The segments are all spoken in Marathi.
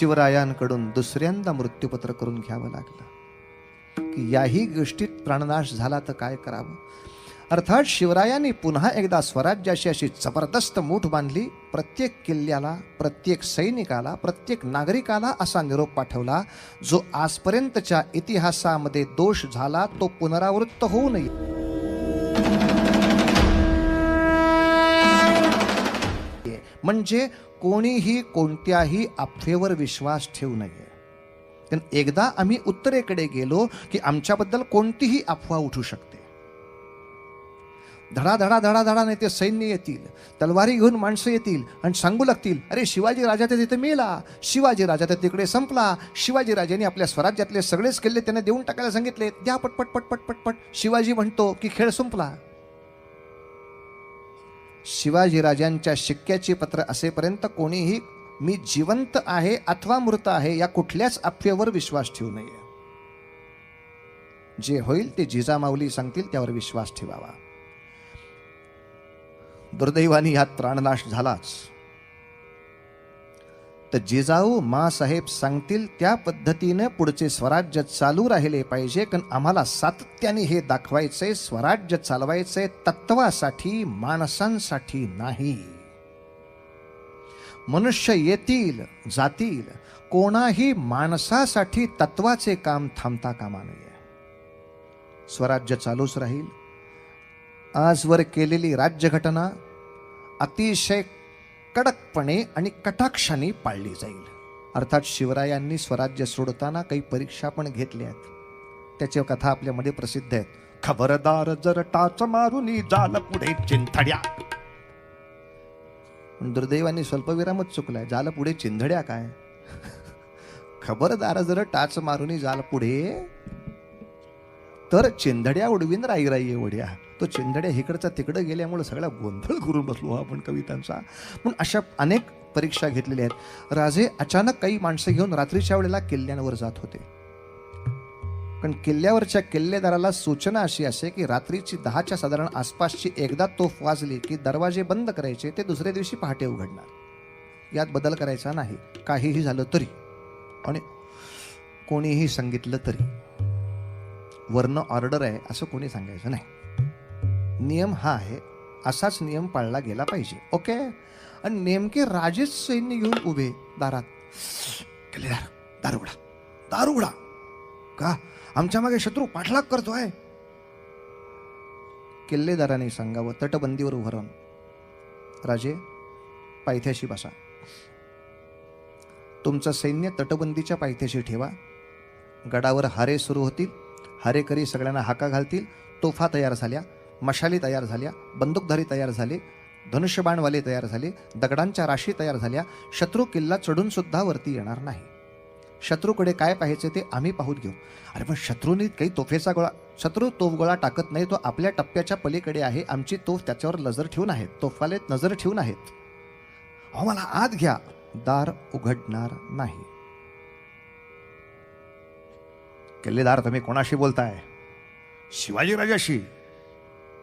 शिवरायांकडून दुसऱ्यांदा मृत्यूपत्र करून घ्यावं लागलं की याही गोष्टीत प्राणनाश झाला तर काय करावं. अर्थात शिवरायांनी पुन्हा एकदा स्वराज्याशी अशी जबरदस्त मूठ बांधली. प्रत्येक किल्ल्याला, प्रत्येक सैनिकाला, प्रत्येक नागरिकाला असा निरोप पाठवला, जो आजपर्यंतच्या इतिहासामध्ये दोष झाला तो पुनरावृत्त होऊ नये. म्हणजे कोणीही कोणत्याही अफवेवर विश्वास ठेवू नये. कारण एकदा आम्ही उत्तरेकडे गेलो की आमच्याबद्दल कोणतीही अफवा उठू शकते. धडा नेते सैन्य येतील, तलवारी घेऊन माणसं येतील आणि सांगू लागतील, अरे शिवाजी राजा तर तिथे मेला, शिवाजी राजा तर तिकडे संपला, शिवाजी राजांनी आपल्या स्वराज्यातले सगळेच किल्ले त्यांना देऊन टाकायला सांगितले, द्या पटपट पटपट पटपट. शिवाजी म्हणतो की खेळ संपला. शिवाजी राजांच्या शिक्क्याची पत्र असेपर्यंत कोणीही मी जिवंत आहे अथवा मृत आहे या कुठल्याच अफवेवर विश्वास ठेवू नये. जे होईल ते जिजामाऊली सांगतील त्यावर विश्वास ठेवावा. दुर्दैवाने यात प्राणनाश झालाच. तर जिजाऊ मासाहेब सांगतील त्या पद्धतीने पुढचे स्वराज्य चालू राहिले पाहिजे. कारण आम्हाला सातत्याने हे दाखवायचंय, स्वराज्य चालवायचंय तत्वासाठी, माणसांसाठी नाही. मनुष्य येतील जातील, कोणाही माणसासाठी तत्वाचे काम थांबता कामा नये. स्वराज्य चालूच राहील. आजवर केलेली राज्यघटना अतिशय कडकपणे आणि कटाक्षाने पाळली जाईल. अर्थात शिवरायांनी स्वराज्य सोडताना काही परीक्षा पण घेतल्या आहेत. त्याच्या कथा आपल्यामध्ये प्रसिद्ध आहेत. खबरदार जर टाच मारून जाल पुढे चिंधड्या. दुर्दैवाने स्वल्पविरामच चुकलाय. जाल पुढे चिंधड्या काय? खबरदार जर टाच मारून जाल पुढे तर चिंधड्या उडवीन राई ओढ्या. तो चिंधड्या इकडचा तिकडं गेल्यामुळे सगळा गोंधळ करून बसलो आपण कवितांचा. पण अशा अनेक परीक्षा घेतलेल्या आहेत. राजे अचानक काही माणसं घेऊन रात्रीच्या वेळेला किल्ल्यांवर जात होते. पण किल्ल्यावरच्या किल्लेदाराला सूचना अशी असे की रात्रीची 10च्या साधारण आसपासची एकदा तोफ वाजली की दरवाजे बंद करायचे, ते दुसऱ्या दिवशी पहाटे उघडणार. यात बदल करायचा नाही, काहीही झालं तरी आणि कोणीही सांगितलं तरी. वर्ण ऑर्डर आहे असं कोणी सांगायचं नाही. नियम हा आहे, असाच नियम पाळला गेला पाहिजे. ओके. आणि नेमके राजेच सैन्य घेऊन उभे दारात. किल्लेदार दार उघडा. का? आमच्या मागे शत्रू पाठलाग करतोय. किल्लेदाराने सांगावं तटबंदीवर उभं राहून, राजे पायथ्याशी बसा. तुमचं सैन्य तटबंदीच्या पायथ्याशी ठेवा. गडावर हारे सुरू होतील. हारेकरी सगळ्यांना हाका घालतील. तोफा तयार झाल्या, मशाली तयार झाल्या, बंदूकधारी तयार झाले, धनुष्यबाणवाले तयार झाले, दगडांच्या राशी तयार झाल्या. शत्रू किल्ला चढून सुद्धा वरती येणार नाही. शत्रूकडे काय पाहायचे ते आम्ही पाहून घेऊ. अरे पण शत्रूने काही तोफेचा गोळा, शत्रू तोफगोळा टाकत नाही, तो आपल्या टप्प्याच्या पलीकडे आहे. आमची तोफ त्याच्यावर नजर ठेवून आहेत, तोफवाले नजर ठेवून आहेत. अहो मला आत घ्या. दार उघडणार नाही. किल्लेदार तुम्ही कोणाशी बोलताय? शिवाजी राजाशी.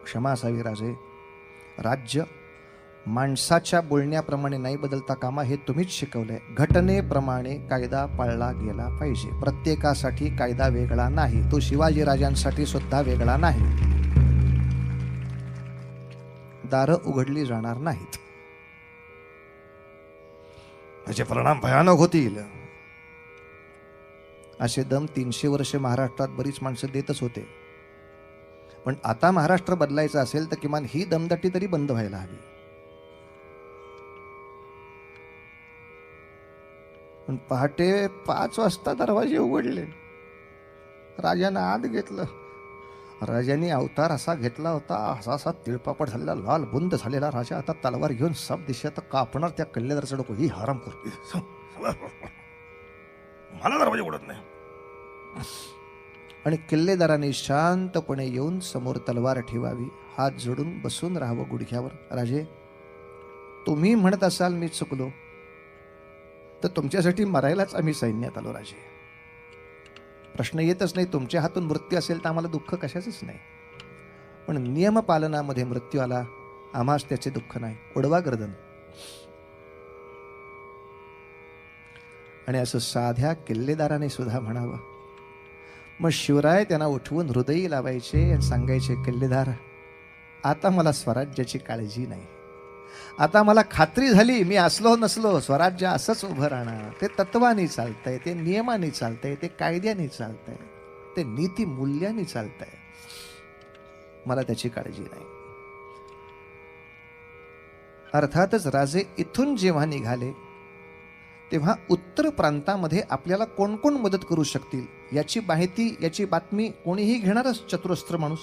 क्षमा असावी राजे. राज्य माणसाच्या बोलण्याप्रमाणे नाही बदलता कामा, हे तुम्हीच शिकवलंय. घटनेप्रमाणे कायदा पाळला गेला पाहिजे. प्रत्येकासाठी कायदा वेगळा नाही, तो शिवाजी राजांसाठी सुद्धा वेगळा नाही. दारं उघडली जाणार नाहीत. त्याचे परिणाम भयानक होतील. असे दम 300 वर्ष महाराष्ट्रात बरीच माणसं देतच होते. पण आता महाराष्ट्र बदलायचं असेल तर किमान ही दमदाटी तरी बंद व्हायला हवी. पण पहाटे 5 वाजता दरवाजे उघडले. राजाने आत घेतलं. राजाने अवतार असा घेतला होता, असा तिळपापड झालेला, लाल बुंद झालेला राजा. आता तलवार घेऊन सब दिशेत कापणार त्या किल्लेदाराचा डोकं. ही हराम करतो, मला दरवाजे उघडत नाही. आणि किल्लेदाराने शांतपणे येऊन समोर तलवार ठेवावी, हात जोडून बसून राहावं गुडघ्यावर. राजे तुम्ही म्हणत असाल मी चुकलो तर तुमच्यासाठी मरायलाच आम्ही सैन्यात आलो. राजे प्रश्न येतच नाही. तुमच्या हातून मृत्यू असेल तर आम्हाला दुःख कशाचंच नाही. पण नियमपालनामध्ये मृत्यू आला, आम्हास त्याचे दुःख नाही. उडवा गर्दन. आणि असं साध्या किल्लेदाराने सुद्धा म्हणावं. मग शिवराय त्यांना उठवून हृदयी लावायचे आणि सांगायचे, किल्लेदार, आता मला स्वराज्याची काळजी नाही. आता मला खात्री झाली, मी असलो नसलो स्वराज्य असंच उभं राहणार. ते तत्वानी चालतंय, ते नियमाने चालतंय, ते कायद्याने चालतंय, ते नीती मूल्याने चालतंय. मला त्याची काळजी नाही. अर्थातच राजे इथून जेव्हा निघाले तेव्हा उत्तर प्रांतामध्ये आपल्याला कोण कोण मदत करू शकतील याची माहिती, याची बातमी कोणीही घेणारच चतुरस्त्र माणूस.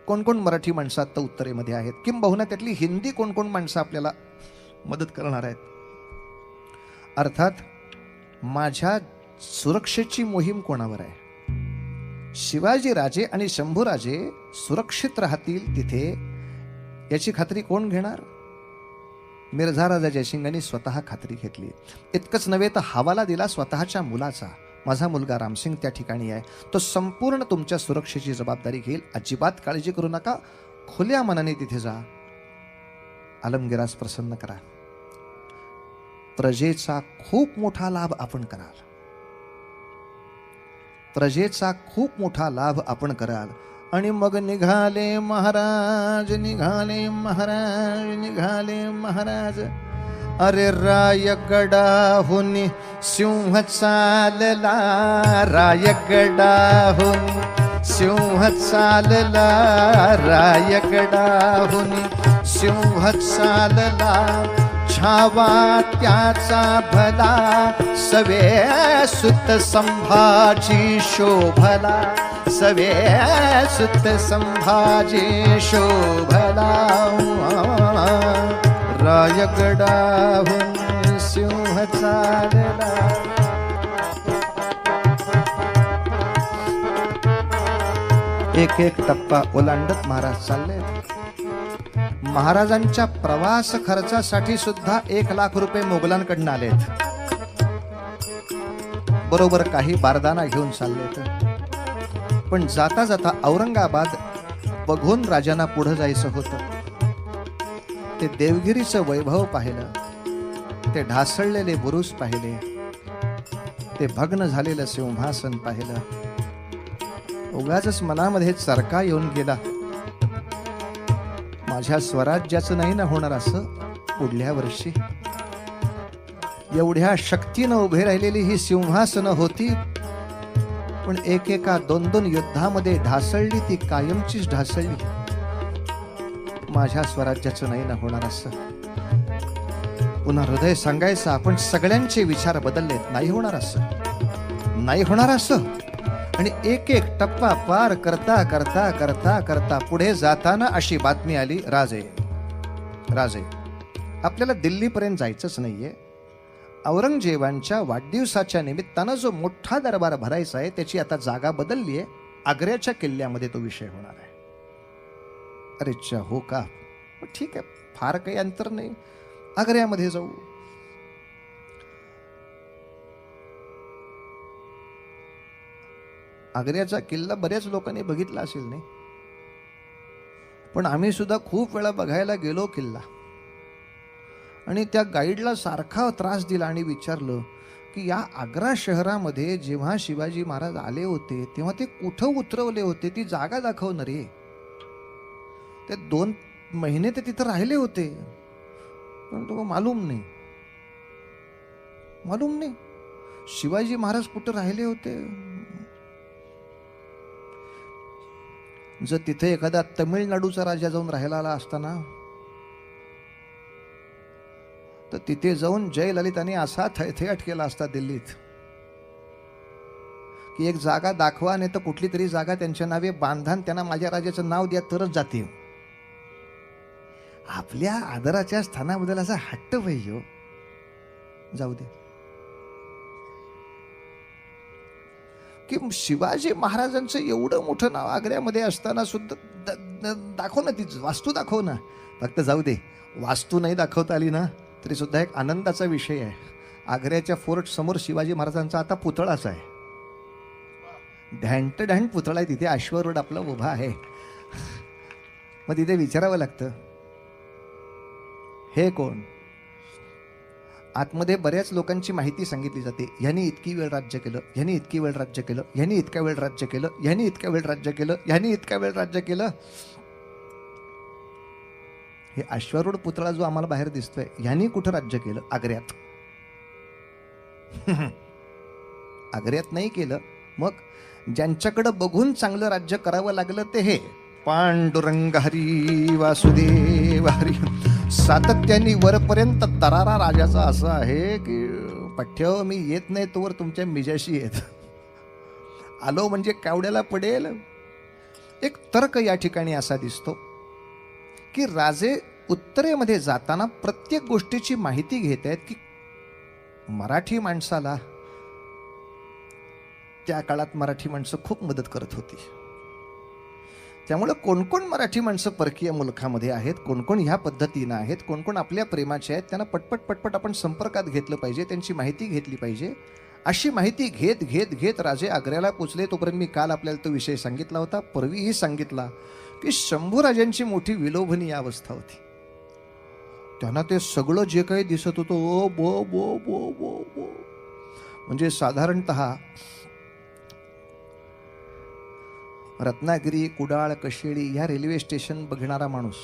कोण कोण मराठी माणसं आता उत्तरेमध्ये आहेत, किंबहुना त्यातली हिंदी कोण कोण माणसं आपल्याला मदत करणार आहेत. अर्थात माझ्या सुरक्षेची मोहीम कोणावर आहे? शिवाजी राजे आणि शंभूराजे सुरक्षित राहतील तिथे याची खात्री कोण घेणार? मिर्झा राजा जयसिंगांनी स्वतः खात्री घेतली. इतकंच नव्हे तर हवाला दिला स्वतःच्या मुलाचा. माझा मुलगा रामसिंग त्या ठिकाणी आहे, तो संपूर्ण तुमच्या सुरक्षेची जबाबदारी घेईल, अजिबात काळजी करू नका, खुल्या मनाने तिथे जा, आलमगिरास प्रसन्न करा. प्रजेचा खूप मोठा लाभ आपण कराल. प्रजेचा खूप मोठा लाभ आपण कराल. आणि मग निघाले महाराज, निघाले महाराज, निघाले महाराज. अरे रायगडाहून सिंह चालला, रायगडाहून सिंह चालला, रायगडाहून सिंह चालला. छावा त्याचा भला, सवे सुत संभाजी शोभला, सवे सुत संभाजी शोभला. रायगडाहून सिंह चालला. एक एक टप्पा ओलांडत महाराज चालले. महाराजांच्या प्रवास खर्चासाठी सुद्धा 1,00,000 रुपये मोगलांकडून आलेत. बरोबर काही बारदाना घेऊन चाललेत. पण जाता जाता औरंगाबाद बघून राजांना पुढे जायचं होतं. ते देवगिरीचं वैभव पाहिलं, ते ढासळलेले बुरुज पाहिले, ते भग्न झालेलं सिंहासन पाहिलं. उगाचच मनामध्ये चरका येऊन गेला, माझ्या स्वराज्याचं नाही ना होणार असं पुढल्या वर्षी. एवढ्या शक्तीनं उभे राहिलेली ही सिंहासनं होती, पण एकेका 2-2 युद्धामध्ये ढासळली, ती कायमचीच ढासळली. माझ्या स्वराज्याचं नाही ना होणार असं. पुन्हा हृदय सांगायचं, आपण सगळ्यांचे विचार बदललेत, नाही होणार असं, नाही होणार असं. आणि एक एक टप्पा पार करता करता करता करता पुढे जाताना अशी बातमी आली, राजे राजे आपल्याला दिल्लीपर्यंत जायचंच नाहीये. औरंगजेबांच्या वाढदिवसाच्या निमित्तानं जो मोठा दरबार भरायचा आहे त्याची आता जागा बदलली आहे, आग्र्याच्या किल्ल्यामध्ये तो विषय होणार आहे. अरे चा, हो का? ठीक आहे, फार काही अंतर नाही, आग्र्यामध्ये जाऊ. आग्र्याचा किल्ला बऱ्याच लोकांनी बघितला असेल नाही, पण आम्ही सुद्धा खूप वेळा बघायला गेलो किल्ला. आणि त्या गाईडला सारखा त्रास दिला आणि विचारलं की या आग्रा शहरामध्ये जेव्हा शिवाजी महाराज आले होते तेव्हा ते कुठं उतरवले होते, ती जागा दाखवणार रे. ते 2 महिने ते तिथं राहिले होते, पण तो मालूम नाही, मालूम नाही शिवाजी महाराज कुठं राहिले होते. जर तिथे एखादा तमिळनाडूचा राजा जाऊन राहायला आला असताना तर तिथे जाऊन जयललिताने असा थैथयाट केला असता दिल्लीत की एक जागा दाखवा, नाही तर कुठली तरी जागा त्यांच्या नावे बांधा, त्यांना माझ्या राजाचं नाव द्या तरच जाते. आपल्या आदराच्या स्थानाबद्दल असा हट्ट पाहिजे. जाऊ दे की शिवाजी महाराजांचं एवढं मोठं नाव आग्र्यामध्ये असताना सुद्धा दाखव ना, ती वास्तू दाखव ना. फक्त जाऊ दे, वास्तू नाही दाखवता आली ना तरी सुद्धा एक आनंदाचा विषय आहे. आग्र्याच्या फोर्ट समोर शिवाजी महाराजांचा आता पुतळाच आहे, ढँट ढँट पुतळा आहे तिथे, अश्वरूढ आपला उभा आहे. मग तिथे विचारावं लागतं, हे कोण? आतमध्ये बऱ्याच लोकांची माहिती सांगितली जाते. ह्यानी इतकी वेळ राज्य केलं, ह्यानी इतकी वेळ राज्य केलं, ह्यानी इतका वेळ राज्य केलं, ह्यानी इतका वेळ राज्य केलं, ह्यानी इतका वेळ राज्य केलं. हे अश्वारूढ पुतळा जो आम्हाला बाहेर दिसतोय, ह्यानी कुठं राज्य केलं? आग्र्यात. आग्र्यात नाही केलं. मग ज्यांच्याकडं बघून चांगलं राज्य करावं लागलं ते हे पांडुरंग हरी वासुदेव हरी. सातत्याने वरपर्यंत तरारा राजाचा असं आहे की पठ्य मी येत नाही तोवर तुमच्या मिजाशी येत. आलो म्हणजे कावड्याला पडेल. एक तर्क या ठिकाणी असा दिसतो की राजे उत्तरेमध्ये जाताना प्रत्येक गोष्टीची माहिती घेत आहेत की मराठी माणसाला त्या काळात मराठी माणसं खूप मदत करत होती. त्यामुळे कोण कोण मराठी माणसं परकीय मुलखामध्ये आहेत, कोण कोण ह्या पद्धतीनं आहेत, कोण कोण आपल्या प्रेमाचे आहेत, त्यांना पटपट पटपट आपण संपर्कात घेतलं पाहिजे, त्यांची माहिती घेतली पाहिजे. अशी माहिती घेत घेत घेत राजे आग्र्याला पोचले. तोपर्यंत मी काल आपल्याला तो विषय सांगितला होता, पूर्वीही सांगितला की शंभूराजांची मोठी विलोभनीय अवस्था होती. त्यांना ते सगळं जे काही दिसत होतं ओ बो बो बो बो बो, म्हणजे साधारणतः रत्नागिरी, कुडाळ, कशेळी ह्या रेल्वे स्टेशन बघणारा माणूस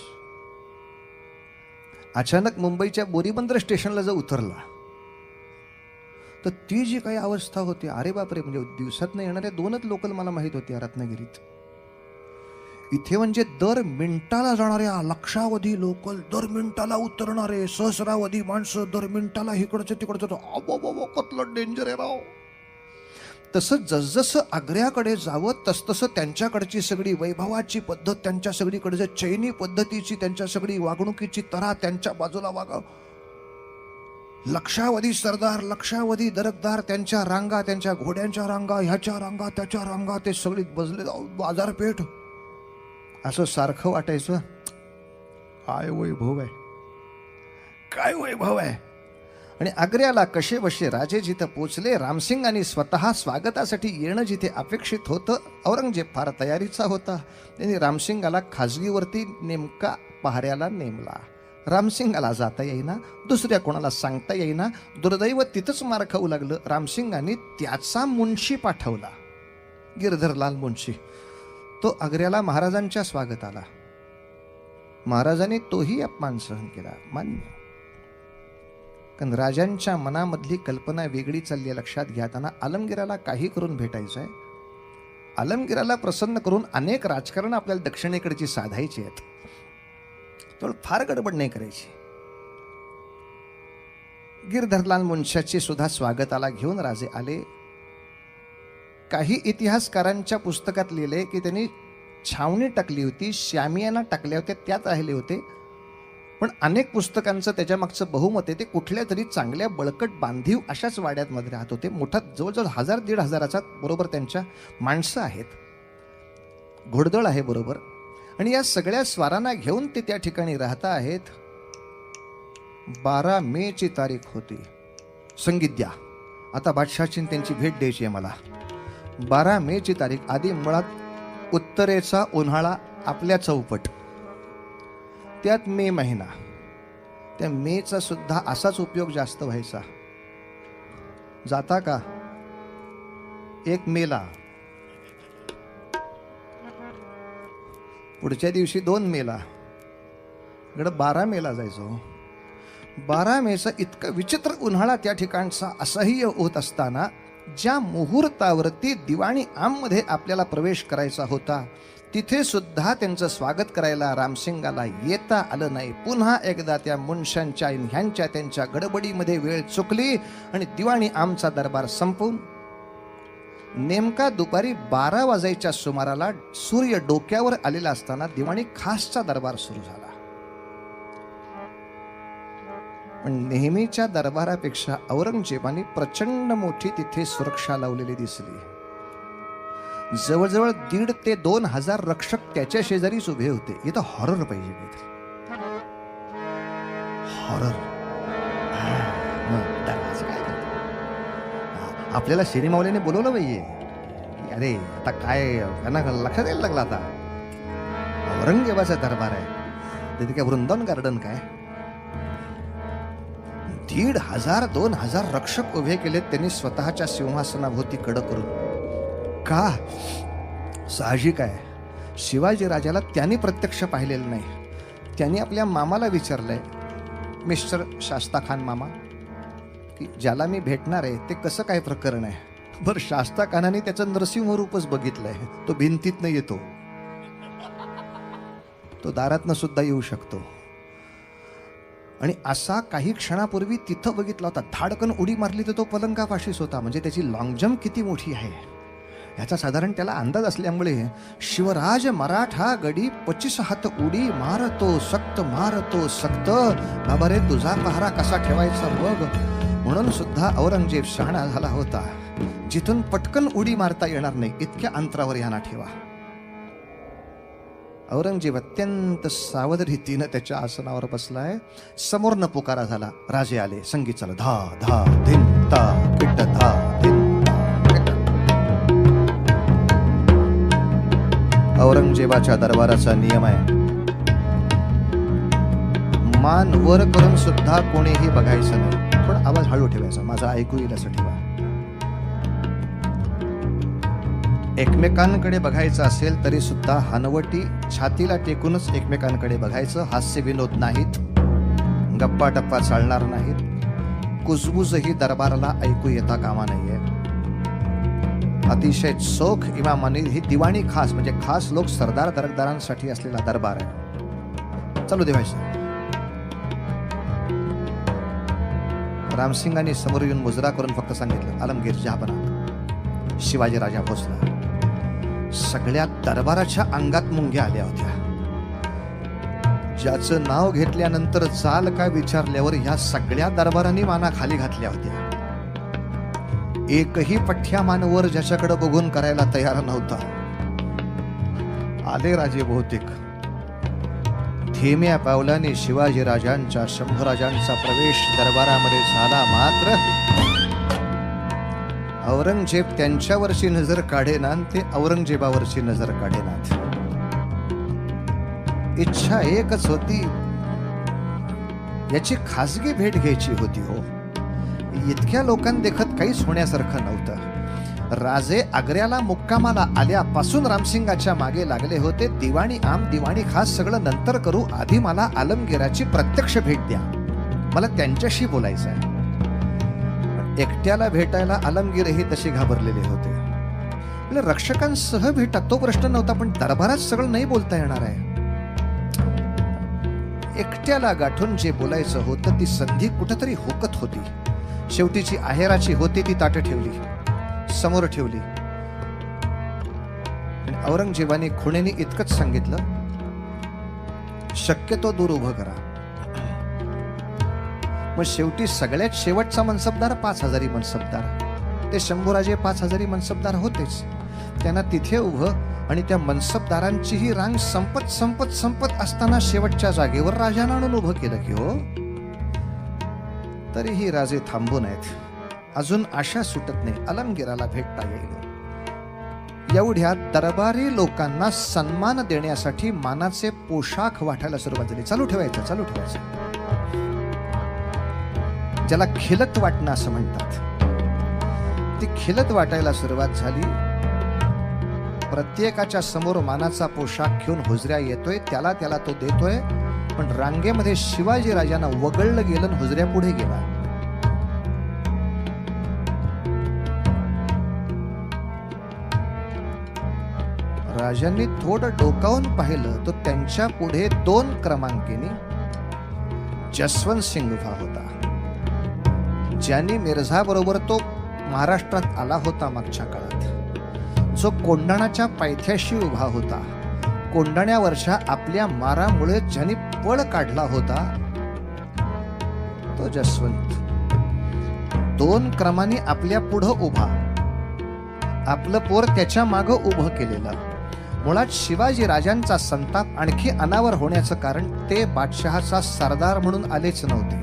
अचानक मुंबईच्या बोरीबंदर स्टेशनला जर उतरला तर ती जी काही अवस्था होती, अरे बापरे, म्हणजे दिवसात येणाऱ्या 2च लोकल मला माहीत होत्या रत्नागिरीत. इथे म्हणजे दर मिनिटाला जाणाऱ्या लक्षावधी लोकल, दर मिनिटाला उतरणारे सहस्रावधी माणसं, दर मिनिटाला इकडचं तिकडचं. अबो कतलं डेंजर आहे राव. तसं जसजसं आग्र्याकडे जावं तसतसं त्यांच्याकडची सगळी वैभवाची पद्धत, त्यांच्या सगळीकडे चैनी पद्धतीची, त्यांच्या सगळी वागणुकीची तऱ्हा त्यांच्या बाजूला वागाव. लक्षावधी सरदार, लक्षावधी दरकदार, त्यांच्या रांगा, त्यांच्या घोड्यांच्या रांगा, ह्याच्या रांगा, त्याच्या रांगा, ते सगळी बसले बाजारपेठ. असं सारखं वाटायचं काय वैभव आहे, काय वैभव आहे. आणि आग्र्याला कसे बसे राजे जिथं पोचले. रामसिंगांनी स्वतः स्वागतासाठी येणं जिथे अपेक्षित होतं, औरंगजेब फार तयारीचा होता. त्यांनी रामसिंगाला खाजगीवरती नेमका पहाऱ्याला नेमला. रामसिंगाला जाता येईना, दुसऱ्या कोणाला सांगता येईना. दुर्दैव तिथंच मार खाऊ लागलं. रामसिंगांनी त्याचा मुन्शी पाठवला, गिरधरलाल मुन्शी. तो आग्र्याला महाराजांच्या स्वागताला. महाराजांनी तोही अपमान सहन केला, मान्य. कारण राजांच्या मनामधली कल्पना वेगळी चालली. लक्षात घ्या, त्यांना आलमगीराला काही करून भेटायचं आहे. आलमगीराला प्रसन्न करून अनेक राजकारण आपल्याला दक्षिणेकडची साधायची आहेत. तर फार गडबड नाही करायची. गिरधरलाल मुन्शाची सुद्धा स्वागताला घेऊन राजे आले. काही इतिहासकारांच्या पुस्तकात लिहिले की त्यांनी छावणी टाकली होती, शामियाना टाकल्या होत्या, त्यात राहिले होते. पण अनेक पुस्तकांचं त्याच्यामागचं बहुमत आहे ते कुठल्या तरी चांगल्या बळकट बांधीव अशाच वाड्यामध्ये राहत होते. मोठा जवळजवळ 1000-1500 बरोबर त्यांच्या माणसं आहेत, घोडदळ आहे बरोबर. आणि या सगळ्या स्वारांना घेऊन ते त्या ठिकाणी राहता आहेत. 12 मेची तारीख होती. संगीत द्या, आता बादशाहची त्यांची भेट द्यायची आहे मला. 12 मेची तारीख. आधी मुळात उत्तरेचा उन्हाळा आपल्या चौपट, त्यात मे महिना. त्या मेचा सुद्धा असाच उपयोग जास्त व्हायचा. जाता का 1 मेला, पुढच्या दिवशी 2 मेला, इकडं 12 मेला जायचो. 12 मेचा इतका विचित्र उन्हाळा त्या ठिकाणचा असह्य होत असताना ज्या मुहूर्तावरती दिवाणी आममध्ये आपल्याला प्रवेश करायचा होता तिथे सुद्धा त्यांचं स्वागत करायला रामसिंगाला येता आलं नाही. पुन्हा एकदा त्या मुन्शांच्या ह्यांच्या त्यांच्या गडबडीमध्ये वेळ चुकली आणि दिवाणी आमचा दरबार संपवून नेमका दुपारी 12 वाजायच्या सुमाराला सूर्य डोक्यावर आलेला असताना दिवाणी खासचा दरबार सुरू झाला. पण नेहमीच्या दरबारापेक्षा औरंगजेबाने प्रचंड मोठी तिथे सुरक्षा लावलेली दिसली. जवळजवळ 1,500 ते 2,000 रक्षक त्याच्या शेजारीच उभे होते. इथं हॉरर पाहिजे, हॉरर. आपल्याला सिनेमावाल्याने बोलवलं पाहिजे. अरे आता काय त्यांना लक्षात यायला लागला, आता औरंगजेबाचा दरबार आहे, तिथे काय वृंदावन गार्डन काय. 1,500 2,000 रक्षक उभे केलेत त्यांनी स्वतःच्या सिंहासनाभोवती कडं करून. का? साहजिक आहे, शिवाजी राजाला त्यांनी प्रत्यक्ष पाहिलेलं नाही. त्यांनी आपल्या मामाला विचारलंय, मिस्टर शास्ता खान मामा, की ज्याला मी भेटणार आहे ते कसं काय प्रकरण आहे. बरं, शास्ता खानाने त्याचं नरसिंह रूपच बघितलंय. तो भिंतीतनं येतो, तो दारातनं सुद्धा येऊ शकतो. आणि असा काही क्षणापूर्वी तिथं बघितला होता. धाडकन उडी मारली तर तो पलंगापाशीच होता. म्हणजे त्याची लॉंग जम्प किती मोठी आहे याचा साधारण त्याला अंदाज असल्यामुळे शिवराज मराठा गडी 25 हात उडी मारतो सक्त बाबा रे, तुझा पहारा कसा ठेवायचा बघ. म्हणून सुद्धा औरंगजेब शहाणा झाला होता. जिथून पटकन उडी मारता येणार नाही इतक्या अंतरावर यांना ठेवा. औरंगजेब अत्यंत सावध रीतीनं त्याच्या आसनावर बसलाय. समोरनं पुकारा झाला, राजे आले, संगीत चालू, धा धा धिन ता पिट धा धिन. औरंगजेबाच्या दरबाराचा नियम आहे, मान वर करून सुद्धा कोणीही बघायचं नाही, पण आवाज हळू ठेवायचा, माझा ऐकू येईल असं ठेवा. एकमेकांकडे बघायचं असेल तरी सुद्धा हनवटी छातीला टेकूनच एकमेकांकडे बघायचं. हास्य विनोद नाहीत, गप्पा टप्पा चालणार नाहीत, कुजबुजही दरबाराला ऐकू येता कामा नाहीये. अतिशय चोख इमामाने ही दिवाणी खास, म्हणजे खास लोक सरदार दरकदारांसाठी असलेला दरबार आहे. चालू देवायचं. रामसिंगांनी समोर येऊन मुजरा करून फक्त सांगितलं, आलमगीर जहापना. शिवाजी राजा पोचला. सगळ्या दरबाराच्या अंगात मुंग्या आल्या होत्या. ज्याचं नाव घेतल्यानंतर चाल काय विचारल्यावर ह्या सगळ्या दरबारांनी माना खाली घातल्या होत्या. एकही पठ्या मानवर ज्याच्याकडे बघून करायला तयार नव्हता. आले राजे बहुतेक. धीम्या पावलाने शिवाजी राजांच्या, शंभूराजांचा प्रवेश दरबारामध्ये झाला. मात्र औरंगजेब त्यांच्यावरची नजर काढेना, ते औरंगजेबावरची नजर काढेनात. इच्छा एकच होती, याची खासगी भेट घ्यायची होती. हो, इतक्या लोकांदेखत काहीच होण्यासारखं नव्हतं. राजे आग्र्याला मुक्कामाला आल्यापासून रामसिंगाच्या मागे लागले होते. दिवाणी आम दिवाणी खास सगळं नंतर करू, आधी मला आलमगीराची प्रत्यक्ष भेट द्या, मला त्यांच्याशी बोलायचं आहे. एकट्याला भेटायला आलमगीरही तशी घाबरलेले होते. म्हणजे रक्षकांसह भेटा तो प्रश्न नव्हता, पण दरबारात सगळं नाही बोलता येणार आहे. एकट्याला गाठून जे बोलायचं होतं ती संधी कुठंतरी हुकत होती. शेवटीची आहेराची होती ती ताटं ठेवली, समोर ठेवली. औरंगजेबाने खुणेने इतकंच सांगितलं, शक्यतो दूर उभं करा. मग शेवटी सगळ्यात शेवटचा मनसबदार 5,000 मनसबदार, ते शंभूराजे 5,000 मनसबदार होतेच. त्यांना तिथे उभं, आणि त्या मनसबदारांची ही रांग संपत असताना शेवटच्या जागेवर राजानं आणून उभं केलं की हो. तरीही राजे थांबून आहेत. अजून आशा सुटत नाही आलमगीराला भेटता येईल. एवढ्या दरबारी लोकांना सन्मान देण्यासाठी मानाचे पोशाख वाटायला सुरुवात झाली. चालू ठेवायचं. ज्याला खिलत वाटणं असं म्हणतात, ती खिलत वाटायला सुरुवात झाली. प्रत्येकाच्या समोर मानाचा पोशाख घेऊन हुजऱ्या येतोय, त्याला तो देतोय. पण रांगेमध्ये शिवाजी राजांना वगळलं गेलं, हुजऱ्या पुढे गेला. राजांनी थोडं डोकावून पाहिलं तर त्यांच्या पुढे 2 क्रमांकीने जसवंत सिंग उभा होता, ज्यांनी मिर्झा बरोबर तो महाराष्ट्रात आला होता मागच्या काळात, जो कोंढाणाच्या पायथ्याशी उभा होता. कोंढाण्यावरच्या आपल्या मारामुळे ज्यांनी पळ काढला होता तो जसवंत. 2 क्रमाने आपल्या पुढं उभा, आपलं पोर त्याच्या मागं उभं केलेलं. मुळात शिवाजी राजांचा संताप आणखी अनावर होण्याचं कारण ते बादशहाचा सरदार म्हणून आलेच नव्हते.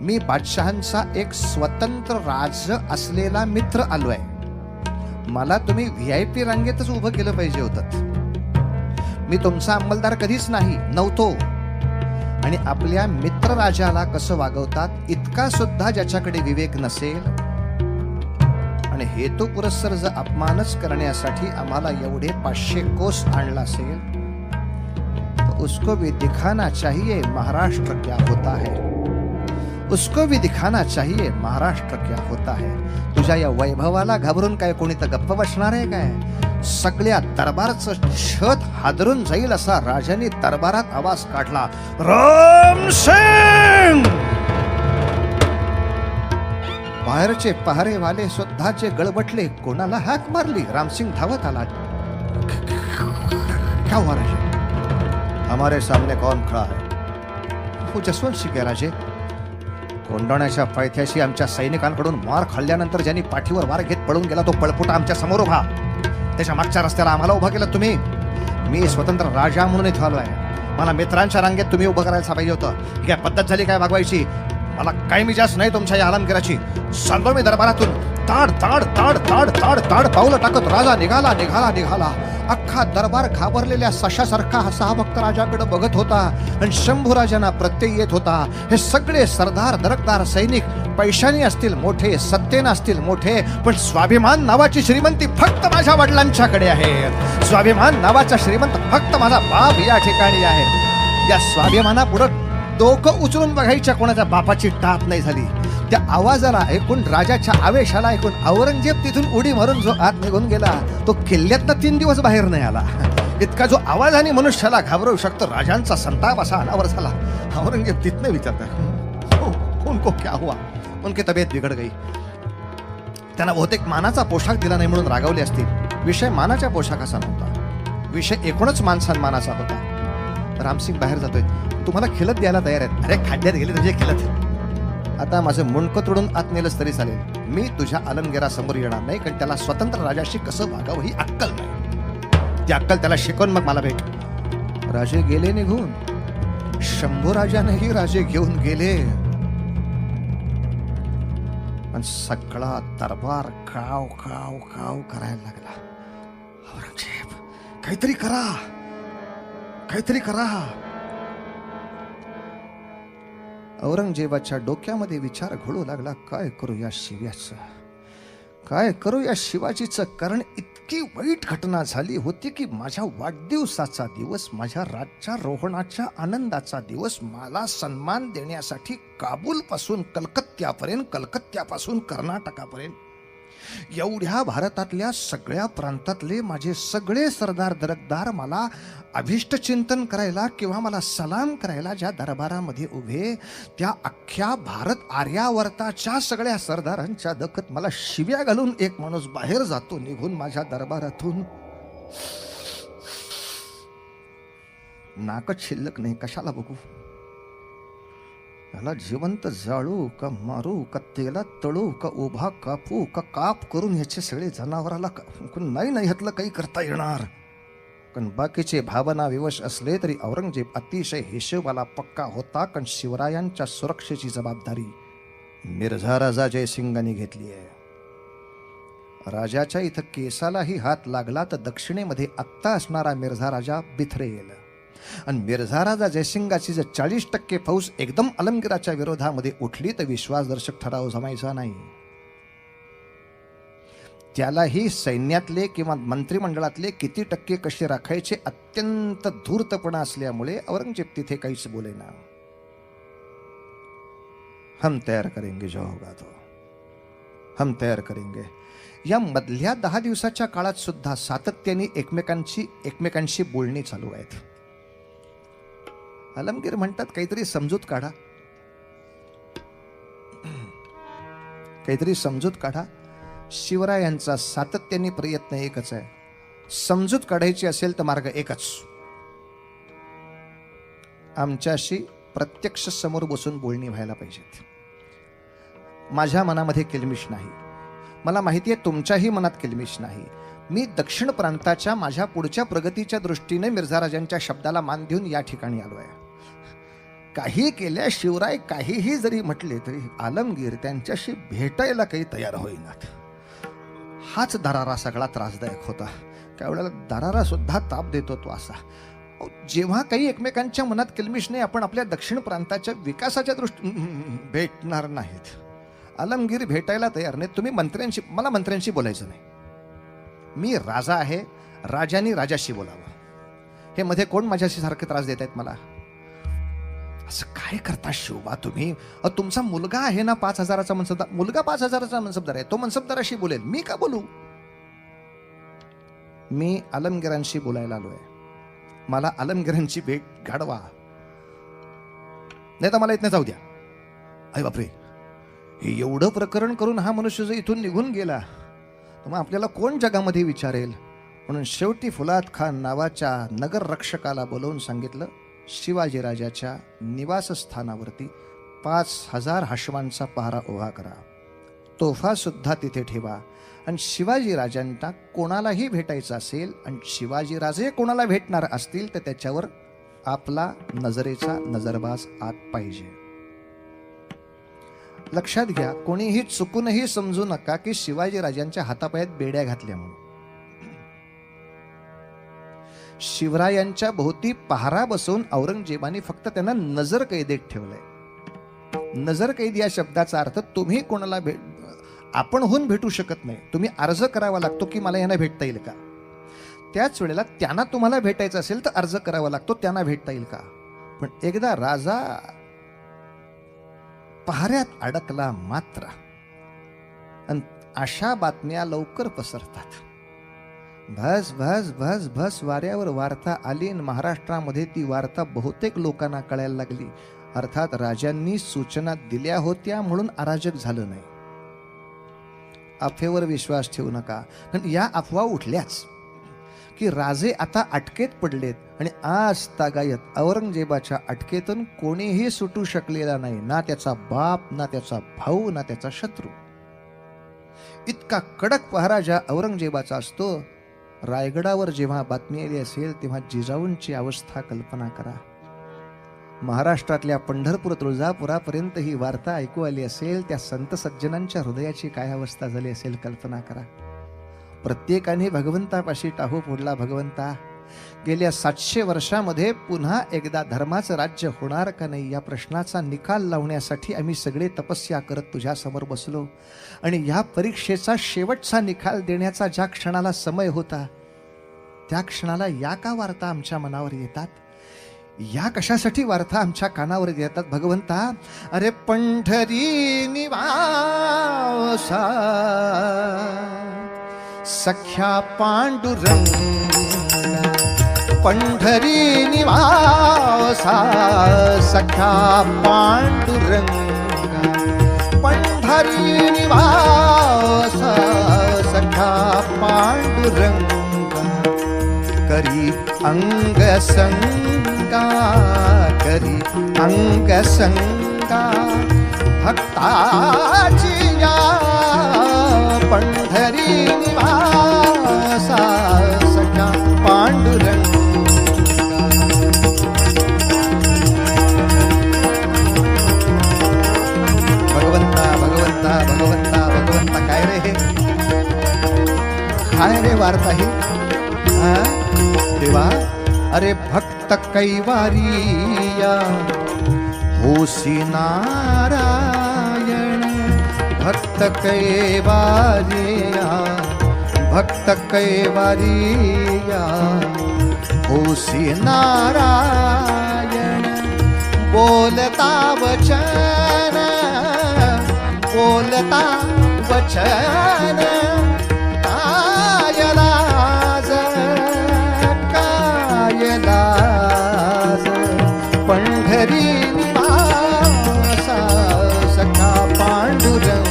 मी बादशहांचा एक स्वतंत्र राज असलेला मित्र आलोय, मला तुम्ही VIP रांगेतच उभं केलं पाहिजे होतं. मी तुमचा अंमलदार कधीच नव्हतो. आणि आपल्या मित्र राजाला कसं वागवतात इतका सुद्धा ज्याच्याकडे विवेक नसेल आणि हेतू पुरस्सर जर अपमानच करण्यासाठी आम्हाला एवढे 500 कोस आणला असेल तो उसको भी दिखाना चाहिए महाराष्ट्र क्या होता है, उसको भी दिखाना चाहिए महाराष्ट्र क्या होता है. तुझ्या या वैभवाला घाबरून काय कोणी तर गप्प बसणार आहे काय? सगळ्या दरबारचं छत हादरून जाईल असा राजाने दरबारात आवाज काढला, रामसिंग. बाहेरचे पहारेवाले सुद्धा जे गळबटले, कोणाला हाक मारली. रामसिंग धावत आला. क्या हुआ राजे? हमारे सामने कौन खड़ा है? वो जसवंत सिंह है राजे. कोंडाण्याच्या पायथ्याशी आमच्या सैनिकांकडून मार खाल्ल्यानंतर ज्यांनी पाठीवर वार घेत पळून गेला तो पळपुटा आमच्या समोर उभा. त्याच्या मागच्या रस्त्याला आम्हाला उभा केलं तुम्ही. मी स्वतंत्र राजा म्हणून इथे आलो आहे. मला मित्रांच्या रांगेत तुम्ही उभं करायला पाहिजे होतं. ही काय पद्धत झाली काय वागवायची? मला काही मिजाज नाही तुमच्या या आलमगिराची. सांगतो मी दरबारातून ताड ताड ताड ताड ताड ताड पावलं टाकत राजा निघाला निघाला निघाला. अख्खा दरबार घाबरलेल्या सशासारखा हा भक्त राजाकडे बघत होता आणि शंभूराजांना प्रत्यय येत होता. हे सगळे सरदार दरकदार सैनिक पैशाने असतील मोठे, सत्तेने असतील मोठे, पण स्वाभिमान नावाची श्रीमंती फक्त माझ्या वडिलांच्याकडे आहे. स्वाभिमान नावाचा श्रीमंत फक्त माझा बाप या ठिकाणी आहे. या स्वाभिमानापुढं डोकं उचलून बघायच्या कोणाच्या बापाची टाप नाही झाली. त्या आवाजाला ऐकून, राजाच्या आवेशाला ऐकून औरंगजेब तिथून उडी मारून जो आत निघून गेला तो किल्ल्यातनं 3 दिवस बाहेर नाही आला. इतका जो आवाजाने मनुष्याला घाबरवू शकतो. राजांचा संताप असा अनावर झाला. औरंगजेब तिथनं विचारतात, उनको क्या हुआ? उनकी तब्येत बिघड गई. त्यांना बहुतेक मानाचा पोशाख दिला नाही म्हणून रागावले असतील. विषय मानाच्या पोशाखाचा नव्हता, विषय एकूणच मान सन्मानाचा होता. रामसिंग बाहेर जातोय. तुम्हाला खिलत द्यायला तयार आहेत. अरे खाड्यात गेले तुझे खिलत. आता माझं मुंडकं तोडून आत नेलंच तरी चालेल. मी तुझ्या आलमगिरासमोर येणार नाही, कारण त्याला स्वतंत्र राजाशी कसं वागावं ही अक्कल नाही. ती अक्कल त्याला शिकवून मग मला भेट. राजे गेले निघून. शंभूराजानेही राजे घेऊन गेले. पण सगळा दरबार काव काव काव करायला लागला. औरंगजेब काहीतरी करा, काहीतरी करा. औरंगजेबाच्या डोक्यामध्ये विचार घोळू लागला, काय करू या शिव्याचं, काय करू या शिवाजीचं. कारण इतकी वाईट घटना झाली होती की माझ्या वाढदिवसाचा दिवस, माझ्या राज्यारोहणाच्या आनंदाचा दिवस, मला सन्मान देण्यासाठी काबूलपासून कलकत्त्यापर्यंत, कलकत्त्यापासून कर्नाटकापर्यंत एवढ्या भारतातल्या सगळ्या प्रांतातले माझे सगळे सरदार दरकदार मला अभिष्ट चिंतन करायला किंवा मला सलाम करायला ज्या दरबारामध्ये उभे, त्या अख्ख्या भारत आर्यावर्ताच्या सगळ्या सरदारांच्या दखत मला शिव्या घालून एक माणूस बाहेर जातो निघून माझ्या दरबारातून. नाकच शिल्लक नाही. कशाला बघू? याला जिवंत जाळू का मारू का तेलात तळू का उभा कापू का काप करून ह्याचे सगळे जनावराला नाही नाही ह्यातलं काही करता येणार. पण बाकीचे भावना विवश असले तरी औरंगजेब अतिशय हिशोबाला पक्का होता. कारण शिवरायांच्या सुरक्षेची जबाबदारी मिर्झा राजा जयसिंगांनी घेतली आहे. राजाच्या इथं केसालाही हात लागला तर दक्षिणेमध्ये आत्ता असणारा मिर्झा राजा बिथरेल. आणि मिर्झा राजा जयसिंगाची जर 40% फौज एकदम आलमगिराच्या विरोधामध्ये उठली तर विश्वासदर्शक ठराव जमायचा नाही. त्यालाही सैन्यातले किंवा मंत्रिमंडळातले किती टक्के कसे राखायचे अत्यंत धूर्तपणा असल्यामुळे औरंगजेब तिथे काहीच बोलेना. हम तयार करेंगे जो होगा तो, हम तयार करेंगे. या मधल्या 10 दिवसाच्या काळात सुद्धा सातत्याने एकमेकांशी बोलणी चालू आहेत. आलमगीर म्हणतात काहीतरी समजूत काढा, काहीतरी समजूत काढा. शिवरायांचा सातत्याने प्रयत्न एकच आहे. समजूत काढायची असेल तर मार्ग एकच, आमच्याशी प्रत्यक्ष समोर बसून बोलणी व्हायला पाहिजेत. माझ्या मनामध्ये किलमिश नाही, मला माहिती आहे तुमच्याही मनात किलमिश नाही. मी दक्षिण प्रांताच्या माझ्या पुढच्या प्रगतीच्या दृष्टीने मिर्झा राजांच्या शब्दाला मान देऊन या ठिकाणी आलो आहे. काही केल्या शिवराय काहीही जरी म्हटले तरी आलमगीर त्यांच्याशी भेटायला काही तयार होईनात. हाच दरारा सगळा त्रासदायक होता. काही वेळेला दरारा सुद्धा ताप देतो तो असा. जेव्हा काही एकमेकांच्या मनात किलमिश नाही, आपण आपल्या दक्षिण प्रांताच्या विकासाच्या भेटणार नाहीत. आलमगीर भेटायला तयार नाही. तुम्ही मंत्र्यांशी, मला मंत्र्यांशी बोलायचं नाही. मी राजा आहे, राजांनी राजाशी बोलावं. हे मध्ये कोण माझ्याशी सारखे त्रास देत आहेत मला? असं काय करता शिवबा तुम्ही? तुमचा मुलगा आहे ना 5,000चा मनसबदार, मुलगा 5,000चा मनसबदार आहे, तो मनसबदाराशी बोलेल, मी का बोलू? मी आलमगिरांशी बोलायला आलोय. मला आलमगिरांची भेट घडवा, नाही तर मला इथनं जाऊ द्या. अरे बापरे, हे एवढं प्रकरण करून हा मनुष्य जर इथून निघून गेला तर मग आपल्याला कोण जगामध्ये विचारेल? म्हणून शेवटी फुलाद खान नावाच्या नगररक्षकाला बोलवून सांगितलं, शिवाजीराजाच्या निवासस्थानावरती 5,000 हशवांचा पहारा उभा करा, तोफा सुद्धा तिथे ठेवा, आणि शिवाजीराजांना कोणालाही भेटायचं असेल आणि शिवाजीराजे कोणाला भेटणार असतील तर त्याच्यावर आपला नजरेचा नजरबाज आत पाहिजे. लक्षात घ्या, कोणीही चुकूनही समजू नका की शिवाजीराजांच्या हातापायात बेड्या घातल्या म्हणून. शिवरायांच्या भोवती पहारा बसवून औरंगजेबाने फक्त त्यांना नजर कैदेत ठेवलंय. नजर कैद या शब्दाचा अर्थ तुम्ही कोणाला आपणहून भेटू शकत नाही. तुम्ही अर्ज करावा लागतो की मला यांना भेटता येईल का. त्याच वेळेला त्यांना तुम्हाला भेटायचं असेल तर अर्ज करावा लागतो, त्यांना भेटता येईल का. पण एकदा राजा पहाऱ्यात अडकला मात्र, आणि अशा बातम्या लवकर पसरतात. भस भस भस भस वाऱ्यावर वार्ता आली आणि महाराष्ट्रामध्ये ती वार्ता बहुतेक लोकांना कळायला लागली. अर्थात राजांनी सूचना दिल्या होत्या म्हणून अराजक झालं नाही. अफवेवर विश्वास ठेवू नका, कारण या अफवा उठल्याच की राजे आता अटकेत पडलेत, आणि आज तागायत औरंगजेबाच्या अटकेतून कोणीही सुटू शकलेला नाही, ना त्याचा बाप, ना त्याचा भाऊ, ना त्याचा शत्रू. इतका कडक पहारा ज्या औरंगजेबाचा असतो, रायगडावर जेव्हा बातमी आली असेल तेव्हा जिजाऊंची अवस्था कल्पना करा. महाराष्ट्रातल्या पंढरपूर तुळजापुरापर्यंत ही वार्ता ऐकू आली असेल, त्या संत सज्जनांच्या हृदयाची काय अवस्था झाली असेल कल्पना करा. प्रत्येकाने भगवंतापाशी टाहू फोडला, भगवंता गेल्या 700 वर्षामध्ये पुन्हा एकदा धर्माचं राज्य होणार का नाही या प्रश्नाचा निकाल लावण्यासाठी आम्ही सगळे तपस्या करत तुझ्या समोर बसलो, आणि या परीक्षेचा शेवटचा निकाल देण्याचा ज्या क्षणाला समय होता त्या क्षणाला या का वार्ता आमच्या मनावर येतात, या कशासाठी वार्ता आमच्या कानावर येतात भगवंता. अरे पंढरी निवासा सख्या पांडुरंग, पंढरी निवासा सख्या पांडुरंग, पंढरी निवासा सख्या पांडुरंग, करी अंग संगा, करी अंग संगा भक्ताची या, पंढरी निवासा सख्या पांडुरंग. भगवंता भगवंता भगवंता भगवंता, काय रे हे, काय रे वार्ता ही देवा. अरे भक्त कैवारिया होसी नारायण, भक्त कैवारिया, भक्त कैवारिया होसी नारायण, बोलता वचन, बोलता वचन कायलाज, कायलाज, पंढरी निवासा सखा पांडुरंग.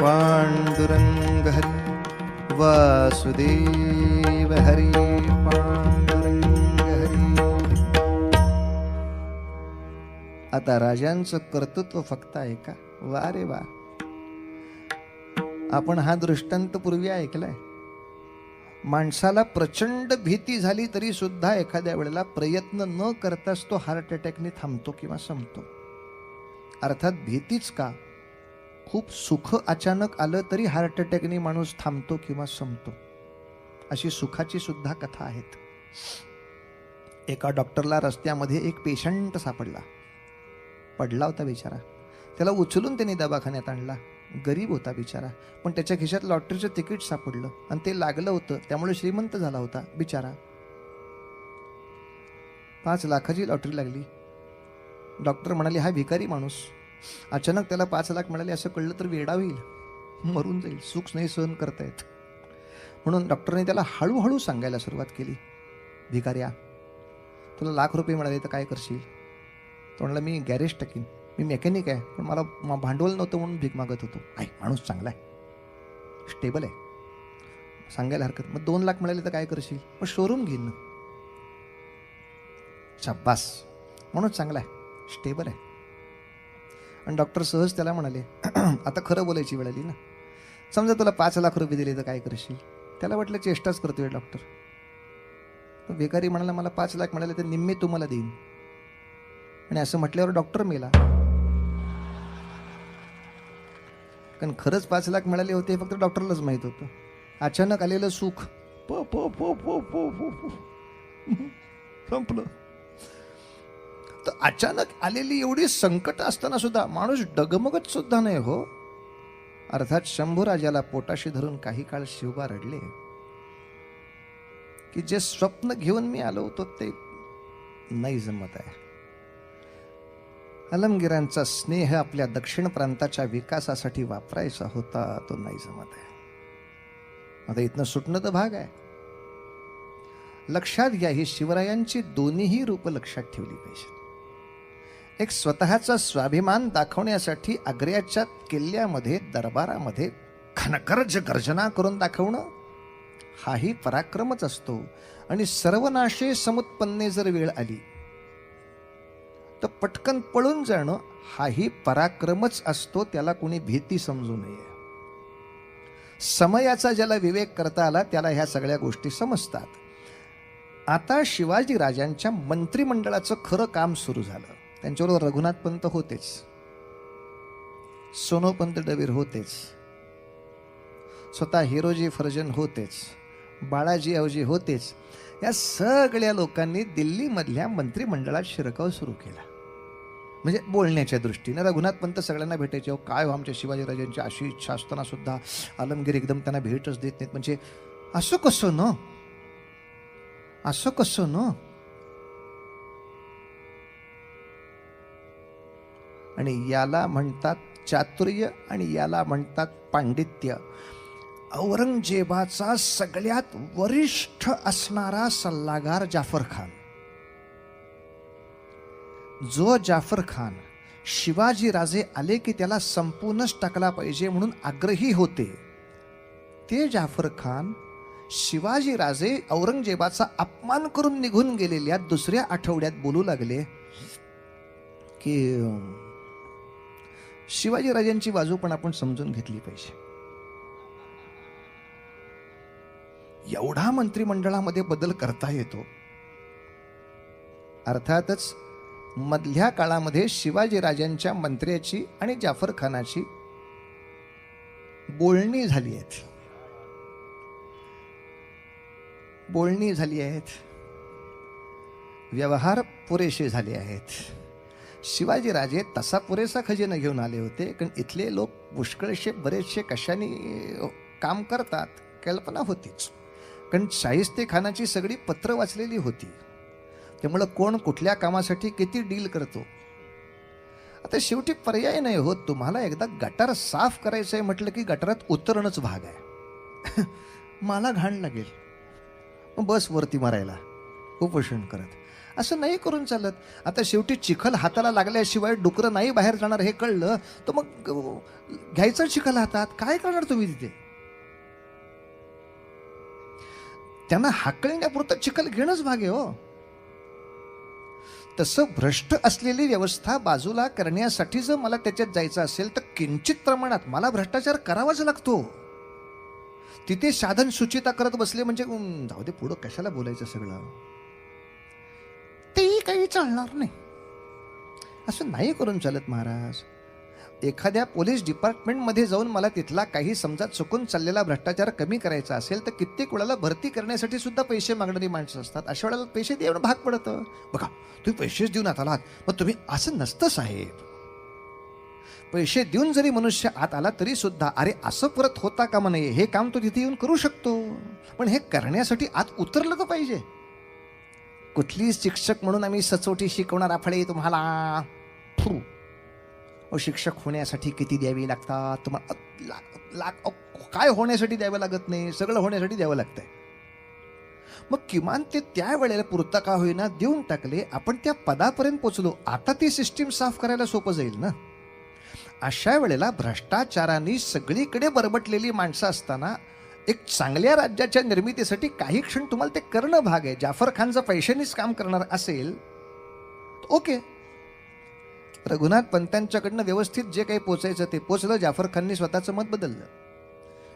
पांडुरंग हरी वासुदेव हरी, पांडुरंग हरी. आता राजांचं कर्तृत्व फक्त ऐका. वा रे वा, आपण हा दृष्टांत पूर्वी ऐकलाय. माणसाला प्रचंड भीती झाली तरी सुद्धा एखाद्या वेळेला प्रयत्न न करताच तो हार्ट अटॅकने थांबतो किंवा संपतो. अर्थात भीतीच का, खूप सुख अचानक आलं तरी हार्ट अटॅकने माणूस थांबतो किंवा संपतो. अशी सुखाची सुद्धा कथा आहेत. एका डॉक्टरला रस्त्यामध्ये एक पेशंट सापडला. पडला होता बिचारा. त्याला उचलून त्यांनी दवाखान्यात आणला. गरीब होता बिचारा, पण त्याच्या खिशात लॉटरीचं तिकीट सापडलं आणि ते लागलं होतं, त्यामुळे श्रीमंत झाला होता बिचारा. 5 लाखाची लॉटरी लागली. डॉक्टर म्हणाले हा भिकारी माणूस, अचानक त्याला 5 लाख मिळाले असं कळलं तर वेडा होईल, मरून जाईल, सुख नाही सहन करतायत. म्हणून डॉक्टरने त्याला हळूहळू सांगायला सुरुवात केली, भिकाऱ्या तुला लाख रुपये मिळाले तर काय करशील? तो म्हणाला मी गॅरेज टाकीन, मी मेकॅनिक आहे, पण मला भांडवल नव्हतं म्हणून भीक मागत होतो. माणूस चांगला आहे, स्टेबल आहे, सांगायला हरकत. मग 2 लाख मिळाले तर काय करशील? मग शोरूम घेईन ना. शाब्बास, म्हणून चांगला आहे, स्टेबल आहे. आणि डॉक्टर सहज त्याला म्हणाले आता खरं बोलायची वेळ आली ना, समजा तुला 5 लाख रुपये दिले तर काय करशील? त्याला वाटलं चेष्टाच करतोय डॉक्टर. तो भिकारी म्हणाला मला 5 लाख मिळाले तर निम्मे तुम्हाला देईन. आणि असं म्हटल्यावर डॉक्टर मेला. कारण खरंच 5 लाख मिळाले होते फक्त डॉक्टरलाच माहित होतं. अचानक आलेलं सुख संपलं. तर अचानक आलेली एवढी संकट असताना सुद्धा माणूस डगमगत सुद्धा नाही हो. अर्थात शंभूराजाला पोटाशी धरून काही काळ शिवबा रडले की जे स्वप्न घेऊन मी आलो होतो ते नाही जमत आहे. अलमगिरांचा स्नेह आपल्या दक्षिण प्रांताच्या विकासासाठी वापरायचा होता, तो नाही जमत आहे. आता इथनं सुटणं तर भाग आहे. लक्षात घ्या, ही शिवरायांची दोन्हीही रूप लक्षात ठेवली पाहिजे. एक स्वतःचा स्वाभिमान दाखवण्यासाठी आग्र्याच्या किल्ल्यामध्ये दरबारामध्ये घनगर्ज गर्जना करून दाखवणं हाही पराक्रमच असतो. आणि सर्वनाशे समुत्पन्ने जर वेळ आली तर पटकन पळून जाणं हाही पराक्रमच असतो. त्याला कोणी भीती समजू नये. समयाचा ज्याला विवेक करता आला त्याला ह्या सगळ्या गोष्टी समजतात. आता शिवाजी राजांच्या मंत्रिमंडळाचं खरं काम सुरू झालं. त्यांच्याबरोबर रघुनाथ पंत होतेच, सोनोपंत डबीर होतेच, स्वतः हिरोजी फर्जन होतेच, बाळाजी अवजी होतेच. या सगळ्या लोकांनी दिल्लीमधल्या मंत्रिमंडळात शिरकाव सुरू केला. म्हणजे बोलण्याच्या दृष्टीने रघुनाथ पंत सगळ्यांना भेटायचे. काय हो आमच्या शिवाजीराजांची अशी इच्छा असताना सुद्धा आलमगीर एकदम त्यांना भेटच देत नाहीत. म्हणजे असं कसं न, असं कसं न. आणि याला म्हणतात चातुर्य आणि याला म्हणतात पांडित्य. औरंगजेबाचा सगळ्यात वरिष्ठ असणारा सल्लागार जाफर खान, जो जाफर खान शिवाजी राजे आले की त्याला संपूर्णच टाकला पाहिजे म्हणून आग्रही होते, ते जाफर खान शिवाजी राजे औरंगजेबाचा अपमान करून निघून गेलेल्या दुसऱ्या आठवड्यात बोलू लागले की शिवाजी राजांची बाजू पण आपण समजून घेतली पाहिजे. एवढा मंत्रिमंडळामध्ये बदल करता येतो. अर्थातच मधल्या काळामध्ये शिवाजी राजांच्या मंत्र्याची आणि जाफर खानाची बोलणी झाली आहेत, बोलणी झाली आहेत, व्यवहार पुरेसे झाले आहेत. शिवाजी राजे तसा पुरेसा खजिना घेऊन आले होते, कारण इथले लोक पुष्कळशे बरेचसे कशाने काम करतात कल्पना होतीच. कारण शाहिस्ते खानाची सगळी पत्र वाचलेली होती, त्यामुळं कोण कुठल्या कामासाठी किती डील करतो. आता शेवटी पर्याय नाही होत. तुम्हाला एकदा गटार साफ करायचं आहे म्हटलं की गटारात उतरणंच भाग आहे. मला घाण लागेल, मग बस वरती मारायला उपोषण करत, असं नाही करून चालत. आता शेवटी चिखल हाताला लागल्याशिवाय डुकरं नाही बाहेर जाणार हे कळलं तर मग घ्यायचं चिखल हातात. काय करणार तुम्ही तिथे? त्यांना हाकलण्यापुरतं चिखल घेणंच भाग आहे हो. तसं भ्रष्ट असलेली व्यवस्था बाजूला करण्यासाठी जर मला त्याच्यात जायचं असेल तर किंचित प्रमाणात मला भ्रष्टाचार करावाच लागतो. तिथे साधन सुचिता करत बसले म्हणजे जाऊ दे, पुढं कशाला बोलायचं सगळं, तेही काही चालणार नाही. असं नाही करून चालत महाराज. एखाद्या पोलीस डिपार्टमेंटमध्ये जाऊन मला तिथला काही समजा चुकून चाललेला भ्रष्टाचार कमी करायचा असेल तर कित्येक वेळेला भरती करण्यासाठी सुद्धा पैसे मागणारी माणसं असतात. अशा वेळेला पैसे देणं भाग पडतं. बघा, तुम्ही पैसेच देऊन आत आलात, मग तुम्ही असं नसतं साहेब. पैसे देऊन जरी मनुष्य आत आला तरी सुद्धा अरे असं परत होता कामा नये, हे काम तो तिथे येऊन करू शकतो, पण हे करण्यासाठी आत उतरलं तर पाहिजे. कुठली शिक्षक म्हणून आम्ही सचोटी शिकवणार आफळे तुम्हाला. शिक्षक होण्यासाठी किती द्यावी लागतात तुम्हाला? काय होण्यासाठी द्यावं लागत नाही, सगळं होण्यासाठी द्यावं लागतंय. मग किमान ते त्या वेळेला पुरता का होईना देऊन टाकले, आपण त्या पदापर्यंत पोचलो. आता ती सिस्टीम साफ करायला सोपं जाईल ना. अशा वेळेला भ्रष्टाचाराने सगळीकडे बरबटलेली माणसं असताना एक चांगल्या राज्याच्या निर्मितीसाठी काही क्षण तुम्हाला ते करणं भाग आहे. जाफर खान जर पैशानेच काम करणार असेल ओके, रघुनाथ पंतांच्याकडनं व्यवस्थित जे काही पोचायचं ते पोचलं. जाफर खाननी स्वतःचं मत बदललं.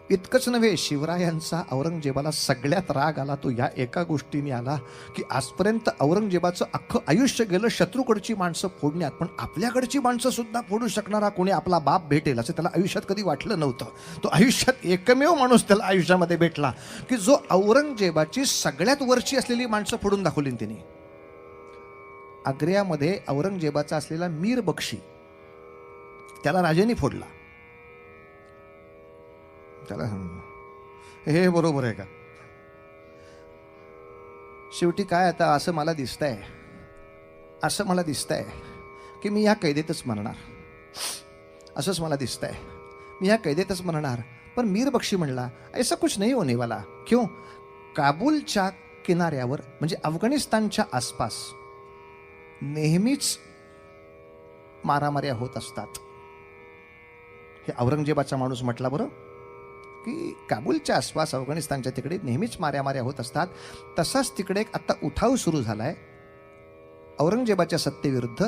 इतकंच नव्हे, शिवरायांचा औरंगजेबाला सगळ्यात राग आला तो या एका गोष्टीने आला की आजपर्यंत औरंगजेबाचं अख्खं आयुष्य गेलं शत्रूकडची माणसं फोडण्यात, पण आपल्याकडची माणसं सुद्धा फोडू शकणारा कोणी आपला बाप भेटेल असं त्याला आयुष्यात कधी वाटलं नव्हतं. तो आयुष्यात एकमेव माणूस त्याला आयुष्यामध्ये भेटला की जो औरंगजेबाची सगळ्यात वरची असलेली माणसं फोडून दाखवली त्यांनी. आग्र्यामध्ये औरंगजेबाचा असलेला मीर बक्षी त्याला राजांनी फोडला. त्याला हे बरोबर आहे का? शेवटी काय आता असं मला दिसतंय की मी या कैदेतच मरणार. असंच मला दिसतंय, मी या कैदेतच मरणार. पण मीर बक्षी म्हणला ऐसा कुछ नहीं होने वाला. क्यों? काबूलच्या किनाऱ्यावर म्हणजे अफगाणिस्तानच्या आसपास नेहमीच मारामाऱ्या होत असतात. हे औरंगजेबाचा माणूस म्हटला बरं की काबूलच्या आसपास अफगाणिस्तानच्या तिकडे नेहमीच माऱ्या होत असतात. तसाच तिकडे एक आता उठाव सुरू झालाय औरंगजेबाच्या सत्तेविरुद्ध.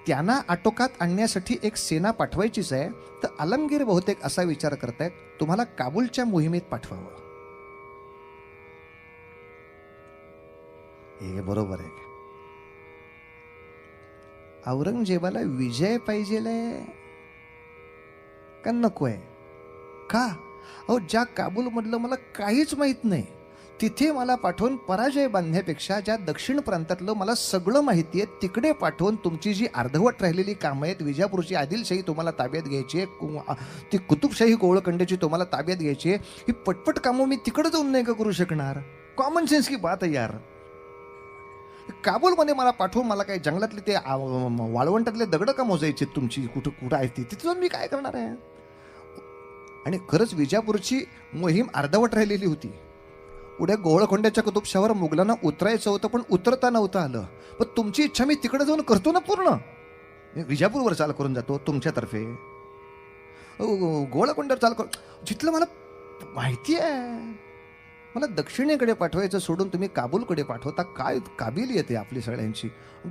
त्यांना आटोक्यात आणण्यासाठी एक सेना पाठवायचीच आहे. तर आलमगीर बहुतेक असा विचार करतायत तुम्हाला काबूलच्या मोहिमेत पाठवावं. हे बरोबर आहे. औरंगजेबाला विजय पाहिजेलाय का नकोय? का? अहो, ज्या काबूलमधलं मला काहीच माहीत नाही तिथे मला पाठवून पराजय बांधण्यापेक्षा ज्या दक्षिण प्रांतातलं मला सगळं माहिती आहे तिकडे पाठवून तुमची जी अर्धवट राहिलेली कामं आहेत, विजापूरची आदिलशाही तुम्हाला ताब्यात घ्यायची आहे, ती कुतुबशाही गोवळकोंड्याची तुम्हाला ताब्यात घ्यायची आहे, ही पटपट कामं मी तिकडे जाऊन नाही का करू शकणार? कॉमन सेन्स की बात आहे यार. काबूलमध्ये मला पाठवून मला काय जंगलातले ते वाळवंटातले दगड का मोजायचे तुमची कुठं आहे ती, तिथे जाऊन मी काय करणार आहे? आणि खरंच विजापूरची मोहीम अर्धवट राहिलेली होती. उद्या गोवळकोंड्याच्या कुतुबशावर मुघलांना उतरायचं होतं पण उतरता नव्हतं आलं. पण तुमची इच्छा मी तिकडे जाऊन करतो ना पूर्ण. विजापूरवर चाल करून जातो तुमच्यातर्फे, गोवळकोंड्यावर चाल करून, जिथलं मला माहिती आहे. मला दक्षिणेकडे पाठवायचं सोडून तुम्ही काबूलकडे पाठवता. काय काबिलियत आहे आपली सगळ्यांची.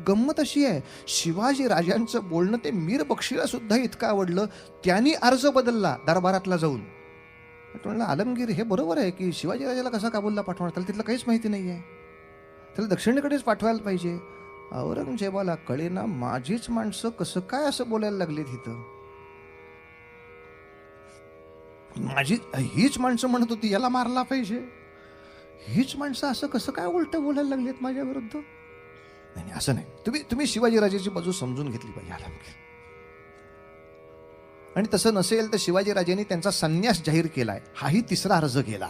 गंमत अशी आहे, शिवाजी राजांचं बोलणं ते मीर बक्षीला सुद्धा इतकं आवडलं त्यांनी अर्ज बदलला दरबारातला जाऊन. म्हणलं आलमगीर हे बरोबर आहे की शिवाजी राजाला कसा काबूलला पाठवणार, त्याला तिथलं काहीच माहिती नाही आहे, त्याला दक्षिणेकडेच पाठवायला पाहिजे. औरंगजेबाला कळेना माझीच माणसं कसं काय असं बोलायला लागली तिथं. माझी हीच माणसं म्हणत होती याला मारला पाहिजे, हीच माणसं असं कसं काय उलट बोलायला लागलीत माझ्या विरुद्ध. नाही असं नाही, तुम्ही शिवाजीराजाची बाजू समजून घेतली पाहिजे आलमगीर. आणि तसं नसेल तर शिवाजीराजांनी त्यांचा संन्यास जाहीर केलाय, हाही तिसरा अर्ज केला.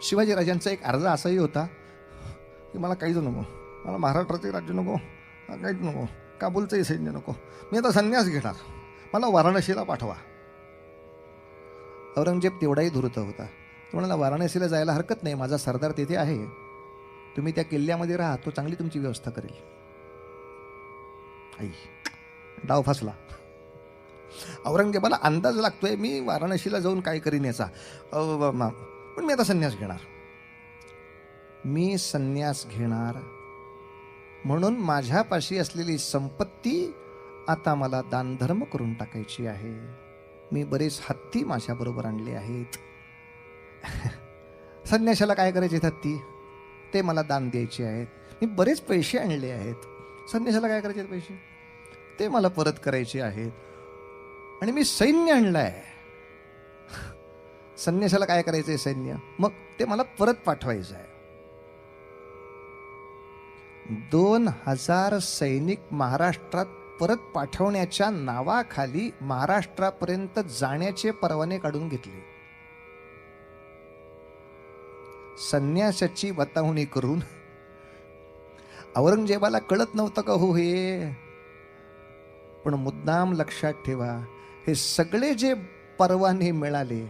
शिवाजीराजांचा एक अर्ज असाही होता की मला काहीच नको, मला महाराष्ट्राचे राज्य नको, काहीच नको, काबूलचंही सैन्य नको, मी आता संन्यास घेणार, मला वाराणसीला पाठवा. औरंगजेब तेवढाही धूर्त होता. तो म्हणाला वाराणसीला जायला हरकत नाही, माझा सरदार तेथे आहे, तुम्ही त्या किल्ल्यामध्ये राहा, तो चांगली तुमची व्यवस्था करेल. आई डाव फसला. औरंगजेबाला अंदाज लागतोय मी वाराणसीला जाऊन काय करीन याचा, पण मी आता संन्यास घेणार. मी संन्यास घेणार म्हणून माझ्यापाशी असलेली संपत्ती आता मला दानधर्म करून टाकायची आहे. मी बरेच हत्ती माझ्याबरोबर आणले आहेत. संन्यासाला काय करायचे हत्ती, ते मला दान द्यायचे आहेत. मी बरेच पैसे आणले आहेत, संन्यासाला काय करायचे पैसे, ते मला परत करायचे आहेत. आणि मी सैन्य आणलंय. संन्यासाला काय करायचंय सैन्य? मग ते मला परत पाठवायचं आहे. 2000 सैनिक महाराष्ट्रात परत पाठवण्याच्या नावाखाली महाराष्ट्रापर्यंत जाण्याचे परवाने काढून घेतले. संन्यासाची बतावणी करून. औरंगजेबाला कळत नव्हतं का हो हे? पण मुद्दाम लक्षात ठेवा, हे सगळे जे परवाने मिळाले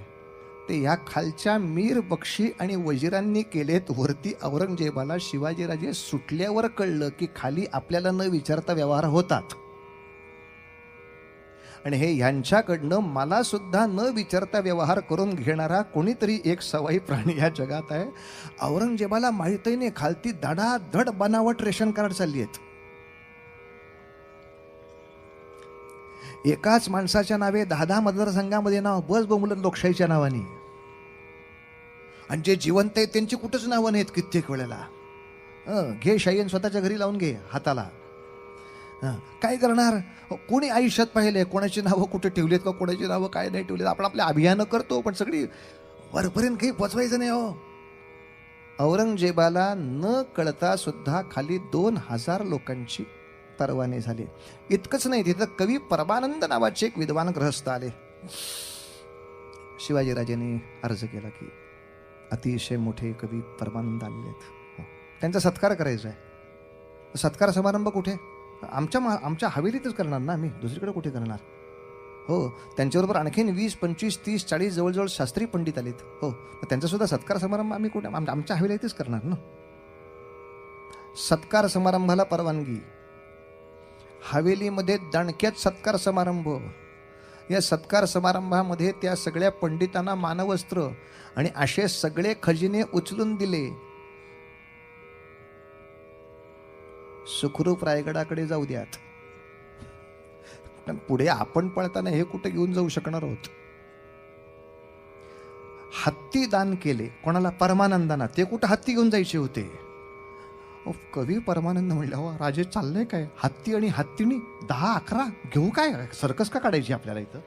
ते ह्या खालच्या मीर बक्षी आणि वजीरांनी केलेत. वरती औरंगजेबाला शिवाजीराजे सुटल्यावर कळलं की खाली आपल्याला न विचारता व्यवहार होतात. आणि हे ह्यांच्याकडनं मला सुद्धा न विचारता व्यवहार करून घेणारा कोणीतरी एक सवाई प्राणी या जगात आहे. औरंगजेबाला माहितही नाही खालती धडाधड बनावट रेशन कार्ड चालली आहेत. एकाच माणसाच्या नावे 10 मतदारसंघामध्ये नाव बस बोंबलत लोकशाहीच्या नावाने. आणि जे जिवंत आहेत त्यांची कुठंच नावं नाहीत. कित्येक वेळेला घे शाहीन स्वतःच्या घरी लावून घे हाताला. काय करणार? कोणी आयुष्यात पाहिले कोणाची नावं कुठे ठेवलीत का कोणाची नावं काय नाही ठेवलीत. आपण आपले अभियानं करतो पण सगळी वरपर्यंत काही पोचवायचं नाही हो. औरंगजेबाला न कळता सुद्धा खाली 2000 लोकांची परवाने झाले. इतकंच नाही, तिथं कवी परमानंद नावाचे एक विद्वान ग्रहस्थ आले. शिवाजीराजांनी अर्ज केला की अतिशय मोठे कवी परमानंद आलेले आहेत, त्यांचा सत्कार करायचा आहे. सत्कार समारंभ कुठे? आमच्या हवेलीतच करणार ना, आम्ही दुसरीकडे कुठे करणार? हो, त्यांच्याबरोबर आणखीन 20, 25, 30, 40 जवळजवळ शास्त्री पंडित आलेत. हो, त्यांचा सुद्धा सत्कार समारंभ आम्ही कुठे? आमच्या हवेलीतच करणार ना. सत्कार समारंभाला परवानगी. हवेलीमध्ये दणक्यात सत्कार समारंभ. या सत्कार समारंभामध्ये त्या सगळ्या पंडितांना मानवस्त्र आणि असे सगळे खजिने उचलून दिले. सुखरूप रायगडाकडे जाऊ द्यात, पण पुढे आपण पळताना हे कुठे घेऊन जाऊ शकणार आहोत? हत्ती दान केले कोणाला? परमानंदांना. ते कुठं हत्ती घेऊन जायचे होते? कवी परमानंद म्हणले हो राजे चाललंय काय? हत्ती आणि हत्तीनी 10-11 घेऊ काय? सर्कस का काढायची आपल्याला इथं?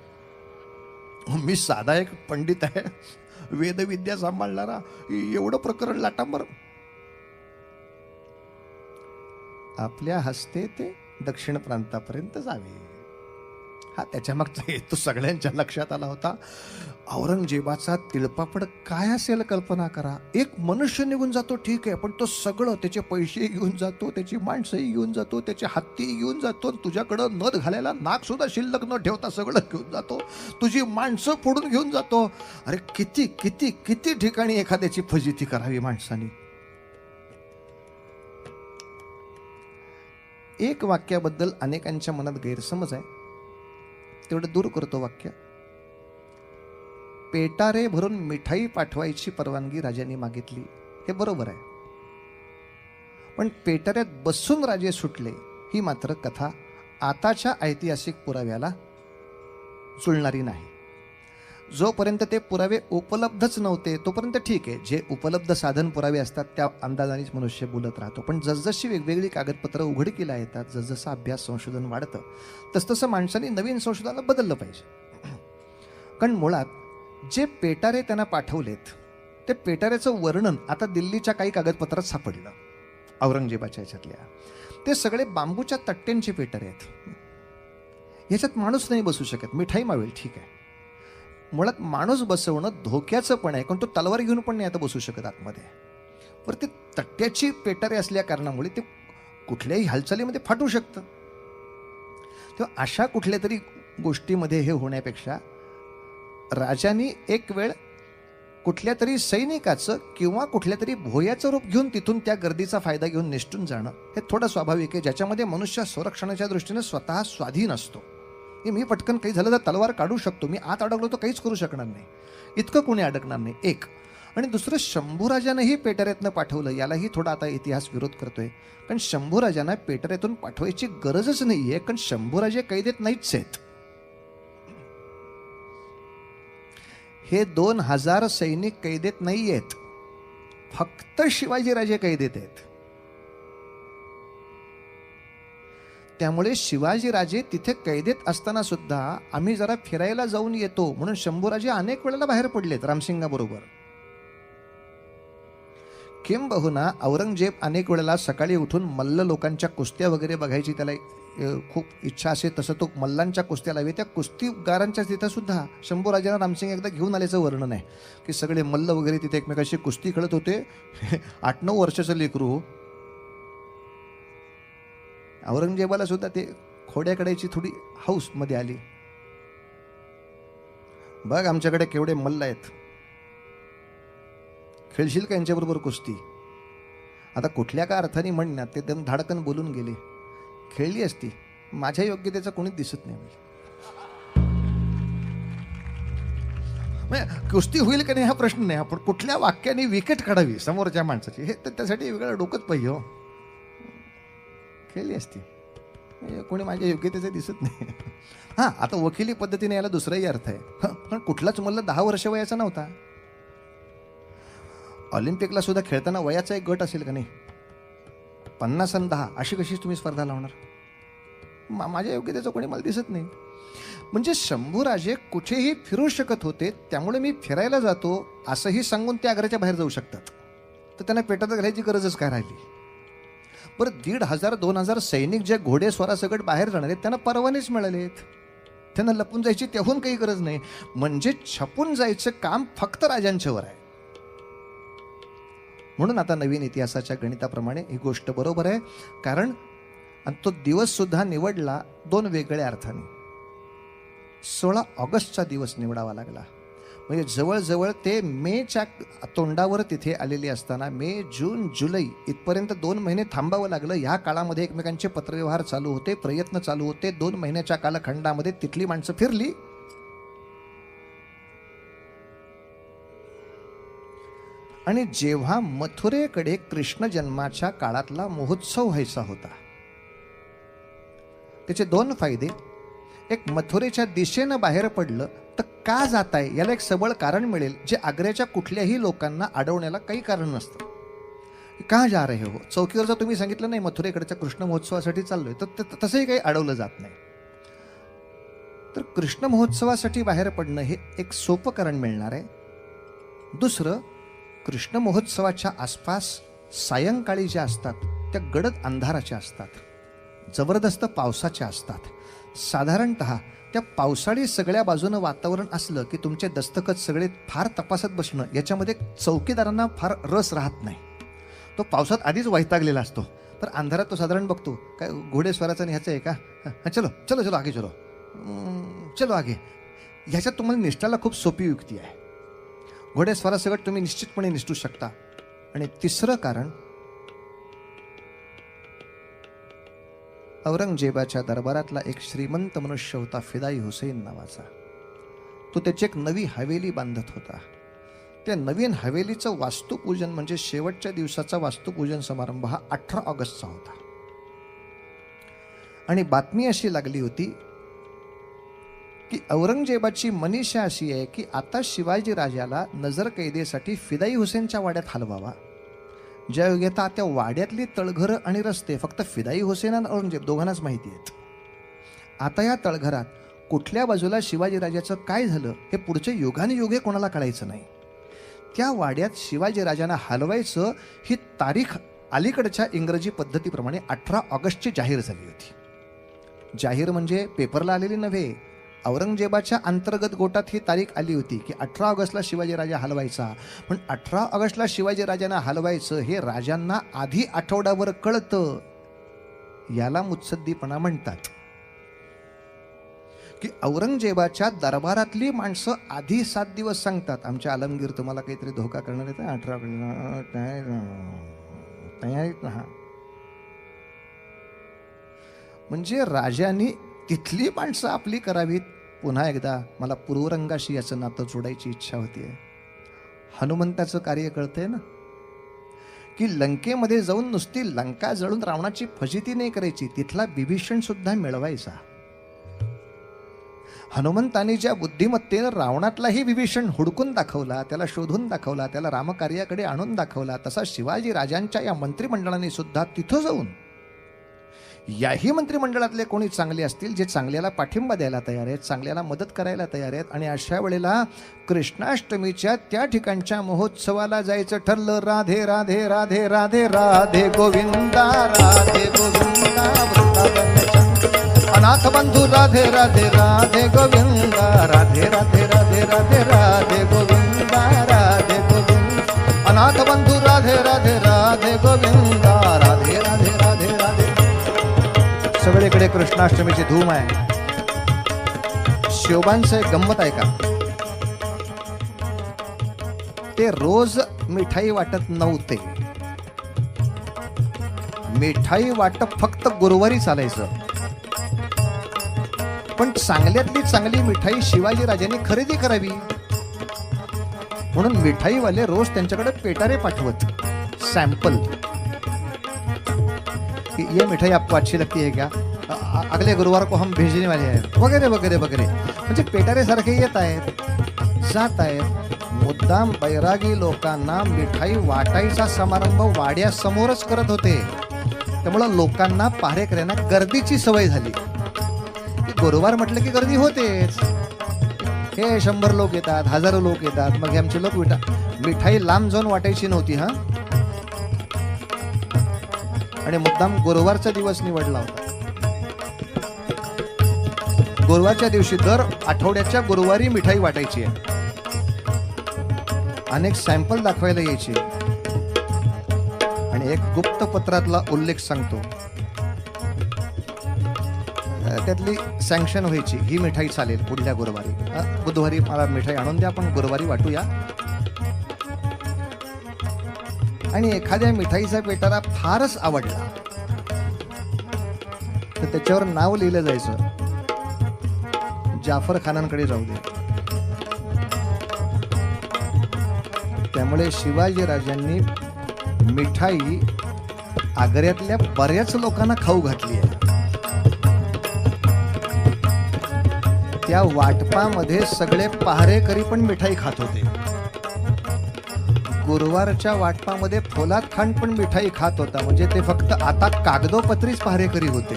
मी साधा एक पंडित आहे, वेदविद्या सांभाळणारा, एवढं प्रकरण लाटांबर. आपल्या हस्ते ते दक्षिण प्रांतापर्यंत जावे, हा त्याच्या मागचा हेतू सगळ्यांच्या लक्षात आला होता. औरंगजेबाचा तिळपापड काय असेल कल्पना करा. एक मनुष्य निघून जातो ठीक आहे, पण तो सगळं, त्याचे पैसे घेऊन जातो, त्याची माणसंही घेऊन जातो, त्याचे हत्ती घेऊन जातो, तुझ्याकडं नथ घालायला नाक सुद्धा शिल्लक न ठेवता सगळं घेऊन जातो, तुझी माणसं फोडून घेऊन जातो. अरे किती किती किती ठिकाणी एखाद्याची फजिती करावी माणसाने. एक वाक्याबद्दल अनेकांच्या मनात गैरसमज आहे, तेवढं दूर करतो वाक्य. पेटारे भरून मिठाई पाठवायची परवानगी राजांनी मागितली, हे बरोबर आहे. पण पेटाऱ्यात बसून राजे सुटले ही मात्र कथा आताच्या ऐतिहासिक पुराव्याला जुळणारी नाही. जोपर्यंत ते पुरावे उपलब्धच नव्हते तोपर्यंत ठीक आहे, जे उपलब्ध साधन पुरावे असतात त्या अंदाजानेच मनुष्य बोलत राहतो. पण जसजशी वेगवेगळी कागदपत्र उघडकीला येतात, जसजसं अभ्यास संशोधन वाढतं, तसतसं माणसांनी नवीन संशोधनाला बदललं पाहिजे. कारण मुळात जे पेटारे त्यांना पाठवलेत ते पेटाऱ्याचं वर्णन आता दिल्लीच्या काही कागदपत्रात सापडलं औरंगजेबाच्या ह्याच्यातल्या. ते सगळे बांबूच्या तट्ट्यांचे पेटारे आहेत. ह्याच्यात माणूस नाही बसू शकत. मिठाई मावेल ठीक आहे, मुळात माणूस बसवणं धोक्याचं पण आहे, कारण तो तलवार घेऊन पण नाही आता बसू शकत आतमध्ये. पण ते तट्ट्याची पेटारे असल्या कारणामुळे ते कुठल्याही हालचालीमध्ये फाटू शकतं. तेव्हा अशा कुठल्या तरी गोष्टीमध्ये हे होण्यापेक्षा राजांनी एक वेळ कुठल्या तरी सैनिकाचं किंवा कुठल्या तरी भोयाचं रूप घेऊन तिथून त्या गर्दीचा फायदा घेऊन निसटून जाणं हे थोडं स्वाभाविक आहे, ज्याच्यामध्ये मनुष्य संरक्षणाच्या दृष्टीने स्वतः स्वाधीन असतो. मी पटकन काही झालं तर तलवार काढू शकतो, मी आत अडकलो तर काहीच करू शकणार नाही, इतकं कोणी अडकणार नाही. एक. आणि दुसरं, शंभूराजानंही पेटाऱ्यातनं पाठवलं, यालाही थोडा आता इतिहास विरोध करतोय. कारण शंभूराजांना पेटाऱ्यातून पाठवायची गरजच नाही आहे, कारण शंभूराजे कैदेत नाहीच आहेत. हे 2000 सैनिक कैदेत नाही आहेत, फक्त शिवाजीराजे कैदेत आहेत. त्यामुळे शिवाजीराजे तिथे कैदेत असताना सुद्धा आम्ही जरा फिरायला जाऊन येतो म्हणून शंभूराजे अनेक वेळेला बाहेर पडलेत रामसिंगाबरोबर. किंबहुना औरंगजेब अनेक वेळेला सकाळी उठून मल्ल लोकांच्या कुस्त्या वगैरे बघायची त्याला खूप इच्छा असे, तसं तो मल्लांच्या कुस्त्या लावे. त्या कुस्तीगारांच्या तिथं सुद्धा शंभूराजांना रामसिंग एकदा घेऊन आल्याचं वर्णन आहे की सगळे मल्ल वगैरे तिथे एकमेकाशी कुस्ती खेळत होते. 8-9 वर्षाचं लेकरू. औरंगजेबाला सुद्धा ते खोड्या काढायची थोडी हौस मध्ये आली. बघ आमच्याकडे केवढे मल्ल आहेत, खेळशील का यांच्याबरोबर कुस्ती? आता कुठल्या का अर्थाने म्हणण्यात ते दम धाडकन बोलून गेले. खेळली असती, माझ्या योग्यतेचं कोणीच दिसत नाही. कुस्ती होईल का नाही हा प्रश्न नाही, आपण कुठल्या वाक्याने विकेट काढावी समोरच्या माणसाची हे तर त्यासाठी वेगळं डोकंच पाहिजे. हो, खेळली असती, कोणी माझ्या योग्यतेचं दिसत नाही. हां, आता वकिली पद्धतीने याला दुसराही अर्थ आहे. पण कुठलाच मल्ल 10 वर्ष वयाचा नव्हता. ऑलिम्पिकला सुद्धा खेळताना वयाचा एक गट असेल का नाही? 50 आणि 10 अशी कशी तुम्ही स्पर्धा लावणार? माझ्या योग्यतेचं कोणी मला दिसत नाही. म्हणजे शंभूराजे कुठेही फिरू शकत होते, त्यामुळे मी फिरायला जातो असंही सांगून ते आग्र्याच्या बाहेर जाऊ शकतात. तर त्यांना पेटात घालायची गरजच काय राहिली? बरं, 1500-2000 सैनिक जे घोडेस्वारासकट बाहेर जाणार आहेत त्यांना परवानेच मिळालेत. त्यांना लपून जायची त्याहून काही गरज नाही. म्हणजे छपून जायचं काम फक्त राजांच्यावर आहे. म्हणून आता नवीन इतिहासाच्या गणिताप्रमाणे ही गोष्ट बरोबर आहे. कारण तो दिवस सुद्धा निवडला 2 वेगळ्या अर्थाने. 16 ऑगस्टचा दिवस निवडावा लागला. म्हणजे जवळजवळ ते मेच्या तोंडावर तिथे आलेले असताना मे, जून, जुलै इथपर्यंत 2 महिने थांबावं लागलं. ह्या काळामध्ये एकमेकांचे पत्रव्यवहार चालू होते, प्रयत्न चालू होते. 2 महिन्याच्या कालखंडामध्ये तिथली माणसं फिरली. आणि जेव्हा मथुरेकडे कृष्ण जन्माच्या काळातला महोत्सव व्हायचा होता, त्याचे 2 फायदे. एक, मथुरेच्या दिशेनं बाहेर पडलं तर का जात आहे याला एक सबळ कारण मिळेल, जे आग्र्याच्या कुठल्याही लोकांना अडवण्याला काही कारण नसतं. का जा रहे हो? चौकीवर जर तुम्ही सांगितलं नाही मथुरेकडच्या कृष्ण महोत्सवासाठी चाललोय, तर तसंही काही अडवलं जात नाही. तर कृष्ण महोत्सवासाठी बाहेर पडणं हे एक सोपं कारण मिळणार आहे. दुसरं, कृष्ण महोत्सवाच्या आसपास सायंकाळी ज्या असतात त्या गडद अंधाराच्या असतात, जबरदस्त पावसाच्या असतात. साधारणतः त्या पावसाळी सगळ्या बाजूनं वातावरण असलं की तुमचे दस्तखत सगळे फार तपासत बसणं याच्यामध्ये चौकीदारांना फार रस राहत नाही. तो पावसात आधीच वैतागलेला असतो. पण अंधारात तो साधारण बघतो काय घोडेस्वाराचं ह्याचं आहे का, चलो चलो चलो आगे चलो, चलो आगे. ह्याच्यात तुम्हाला निष्ठाला खूप सोपी युक्ती आहे. घोडेस्वारासकट तुम्ही निश्चितपणे निष्ठू शकता. आणि तिसरं कारण, औरंगजेबाच्या दरबारातला एक श्रीमंत मनुष्य होता फिदाई हुसेन नावाचा. तो त्याची एक नवी हवेली बांधत होता. त्या नवीन हवेलीचं वास्तुपूजन म्हणजे शेवटच्या दिवसाचा वास्तुपूजन समारंभ हा 18 ऑगस्टचा होता. आणि बातमी अशी लागली होती की औरंगजेबाची मनीषा अशी आहे की आता शिवाजी राजाला नजर कैदेसाठी फिदाई हुसेनच्या वाड्यात हलवावा. ज्या योग्यता त्या वाड्यातली तळघरं आणि रस्ते फक्त फिदाई हुसेन आणि औरंगजेब दोघांनाच माहिती आहेत. आता या तळघरात कुठल्या बाजूला शिवाजीराजाचं काय झालं हे पुढचे युगानुयुगे कोणाला कळायचं नाही. त्या वाड्यात शिवाजीराजांना हलवायचं ही तारीख अलीकडच्या इंग्रजी पद्धतीप्रमाणे 18 ऑगस्टची जाहीर झाली होती. जाहीर म्हणजे पेपरला आलेली नव्हे, औरंगजेबाच्या अंतर्गत गोटात ही तारीख आली होती की 18 ऑगस्टला शिवाजीराजा हलवायचा. पण 18 ऑगस्टला शिवाजीराजांना हलवायचं हे राजांना आधी आठवड्यावर कळतं. याला मुत्सद्दीपणा म्हणतात. की औरंगजेबाच्या दरबारातली माणसं आधी 7 दिवस सांगतात आमच्या आलमगीर तुम्हाला काहीतरी धोका करणार आहे, 18 तयारीत राहा. म्हणजे राजांनी तिथली माणसं आपली करावीत. पुन्हा एकदा मला पूर्वरंगाशी याचं नातं जोडायची इच्छा होती. हनुमंताचं कार्य कळतंय ना, की लंकेमध्ये जाऊन नुसती लंका जळून रावणाची फजिती नाही करायची, तिथला बिभीषण सुद्धा मिळवायचा. हनुमंताने ज्या बुद्धिमत्तेनं रावणातलाही विभीषण हुडकून दाखवला, त्याला शोधून दाखवला, त्याला रामकार्याकडे आणून दाखवला, तसा शिवाजी राजांच्या या मंत्रिमंडळाने सुद्धा तिथं जाऊन याही मंत्रिमंडळातले कोणी चांगले असतील, जे चांगल्याला पाठिंबा द्यायला तयार आहेत, चांगल्याला मदत करायला तयार आहेत, आणि अशा वेळेला कृष्णाष्टमीच्या त्या ठिकाणच्या महोत्सवाला जायचं ठरलं. राधे राधे राधे राधे राधे गोविंदा राधे गोविंदा वृंदावनच्या अनाथ बंधू राधे राधे राधे गोविंदा राधे राधे राधे राधे राधे गोविंदा राधे गोविंद अनाथ बंधू राधे राधे राधे गोविंदा राधे राधे राधे राधे. सगळीकडे कृष्णाष्टमीची धूम आहे. शिवबांचं एक गंमत आहे का, ते रोज मिठाई वाटत नव्हते. मिठाई वाटप फक्त गुरुवारी चालायचं. पण चांगल्यातली चांगली मिठाई शिवाजी राजांनी खरेदी करावी म्हणून मिठाईवाले रोज त्यांच्याकडे पेटारे पाठवत, सॅम्पल. ये मिठाई आपको अच्छी लगती है क्या, अगले गुरुवार को हम भेजने वाले हैं, वगैरे वगैरे वगैरे. म्हणजे पेटारे सारखे येत आहेत, जात आहेत. मुद्दाम बैरागी लोकांना मिठाई वाटायचा समारंभ वाड्यासमोरच करत होते. त्यामुळं लोकांना, पहारेकऱ्यांना गर्दीची सवय झाली. गुरुवार म्हटलं की गर्दी होतेच. हे 100 लोक येतात, हजारो लोक येतात. मग हे आमचे लोक मिठाई लांब जाऊन वाटायची नव्हती. हा, आणि मुद्दाम गुरुवारचा दिवस निवडला होता. गुरुवारच्या दिवशी दर आठवड्याच्या गुरुवारी मिठाई वाटायची आहे. अनेक सॅम्पल दाखवायला यायचे. आणि एक गुप्त पत्रातला उल्लेख सांगतो, त्यातली सँक्शन व्हायची, ही मिठाई चालेल पुढल्या गुरुवारी, बुधवारी मला मिठाई आणून द्या, आपण गुरुवारी वाटूया. आणि एखाद्या मिठाईचा पेटारा फारच आवडला तर त्याच्यावर नाव लिहिलं जायचं, जाफर खानांकडे जाऊ दे. त्यामुळे शिवाजी राजांनी मिठाई आग्र्यातल्या बऱ्याच लोकांना खाऊ घातली आहे. त्या वाटपामध्ये सगळे पहारेकरी पण मिठाई खात होते. गुरुवारच्या वाटपामध्ये फौलाद खान पण मिठाई खात होता. म्हणजे ते फक्त आता कागदोपत्रीच पहारेकरी होते.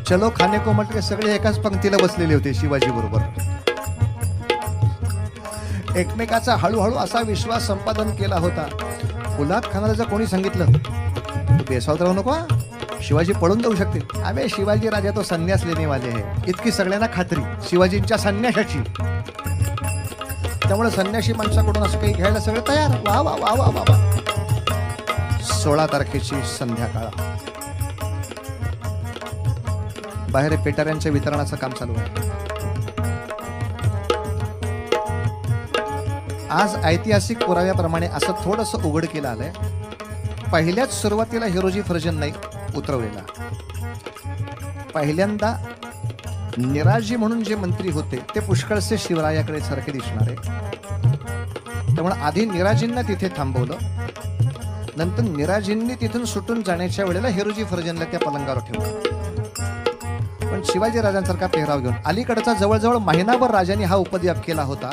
चलो खाने को म्हटले सगळे एकाच पंक्तीला बसलेले होते शिवाजी बरोबर. एकमेकाचा हळूहळू असा विश्वास संपादन केला होता. फौलाद खानाला जर कोणी सांगितलं तू बेसावत राहू नको, शिवाजी पळून जाऊ शकते, अबे शिवाजी राजा तो संन्यास लेने वाले है, इतकी सगळ्यांना खात्री शिवाजींच्या संन्यासाची. त्यामुळे संन्याशी माणसाकडून असं काही घ्यायला सगळे तयार. वा वा वा वा वा वा. 16 तारखेची संध्याकाळ, बाहेर पेटाऱ्यांच्या वितरणाचं काम चालू आहे. आज ऐतिहासिक पुराव्याप्रमाणे असं थोडंसं उघडकीला आलंय. पहिल्याच सुरुवातीला हिरोजी फर्जन नाही उतरवलेला. पहिल्यांदा निराजी म्हणून जे मंत्री होते ते पुष्कळसे शिवरायाकडे सारखे दिसणारे. त्यामुळे आधी निराजींना तिथे थांबवलं. नंतर निराजींनी तिथून सुटून जाण्याच्या वेळेला हिरोजी फर्जनला त्या पलंगावर ठेवलं. पण शिवाजी राजांसारखा पेहराव घेऊन अलीकडचा जवळजवळ महिनाभर राजांनी हा उपद्व्याप केला होता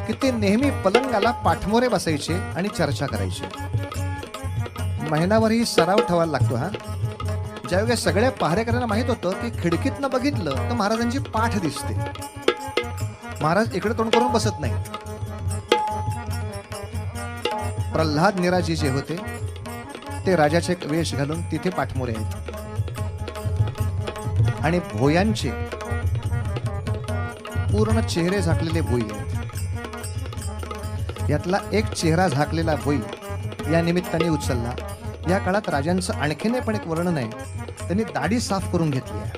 की ते नेहमी पलंगाला पाठमोरे बसायचे आणि चर्चा करायचे. महिनाभरही सराव ठेवायला लागतो. हा, ज्यावेळी सगळ्या पहारेकऱ्यांना माहित होतं की खिडकीतनं बघितलं तर महाराजांची पाठ दिसते, महाराज इकडे तोंड करून बसत नाही. प्रल्हाद निराजी जे होते ते राजाचे वेश घालून तिथे पाठमोरे आहेत. आणि भोयांचे पूर्ण चेहरे झाकलेले भोई आहेत. यातला एक चेहरा झाकलेला भोई या निमित्ताने उचलला. या काळात राजांचं आणखीन पण एक वर्णन आहे, त्यांनी दाढी साफ करून घेतली आहे.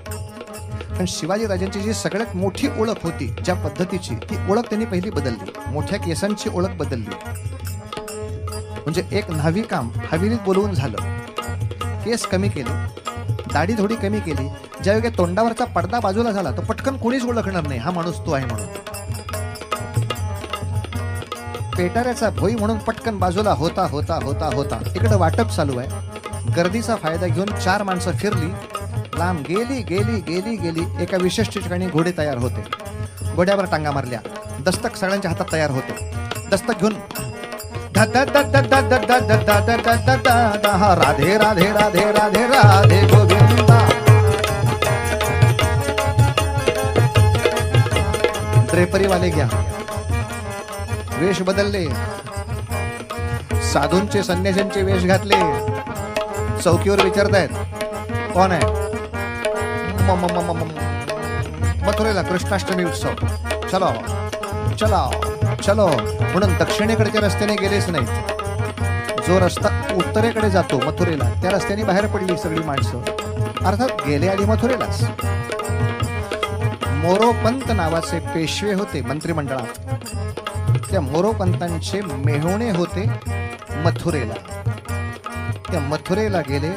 पण शिवाजी राजांची जी सगळ्यात मोठी ओळख होती ज्या पद्धतीची, ती ओळख त्यांनी पहिली बदलली. मोठ्या केसांची ओळख बदलली. म्हणजे एक न्हावी काम हवेलीत बोलवून झालं. केस कमी केले, दाढी थोडी कमी केली. ज्यावेळी तोंडावरचा पडदा बाजूला झाला तर पटकन कोणीच ओळखणार नाही हा माणूस तो आहे म्हणून. पेटाऱ्याचा भोई म्हणून पटकन बाजूला होता होता होता होता. इकडे वाटप चालू आहे. गर्दीचा फायदा घेऊन 4 माणसं फिरली, लांब गेली गेली गेली गेली. एका विशिष्ट ठिकाणी घोडे तयार होते. घोड्यावर टांगा मारल्या. दस्तक सगळ्यांच्या हातात तयार होते. दस्तक घेऊन राधे राधे राधे राधे राधे गोविंद ड्रेपरीवाले घ्या, वेश बदलले, साधूंचे संन्याशांचे वेश घातले, चौकीवर विचारतायत कोण आहे? मथुरेला कृष्णाष्टमी उत्सव, चलो चलो चलो म्हणून दक्षिणेकडच्या रस्त्याने गेलेच नाहीत. जो रस्ता उत्तरेकडे जातो मथुरेला, त्या रस्त्याने बाहेर पडली सगळी माणसं, अर्थात गेले आली मथुरेलाच. मोरोपंत नावाचे पेशवे होते मंत्रिमंडळात, त्या मोरोपंतांचे मेहुणे होते मथुरेला. त्या मथुरेला गेले,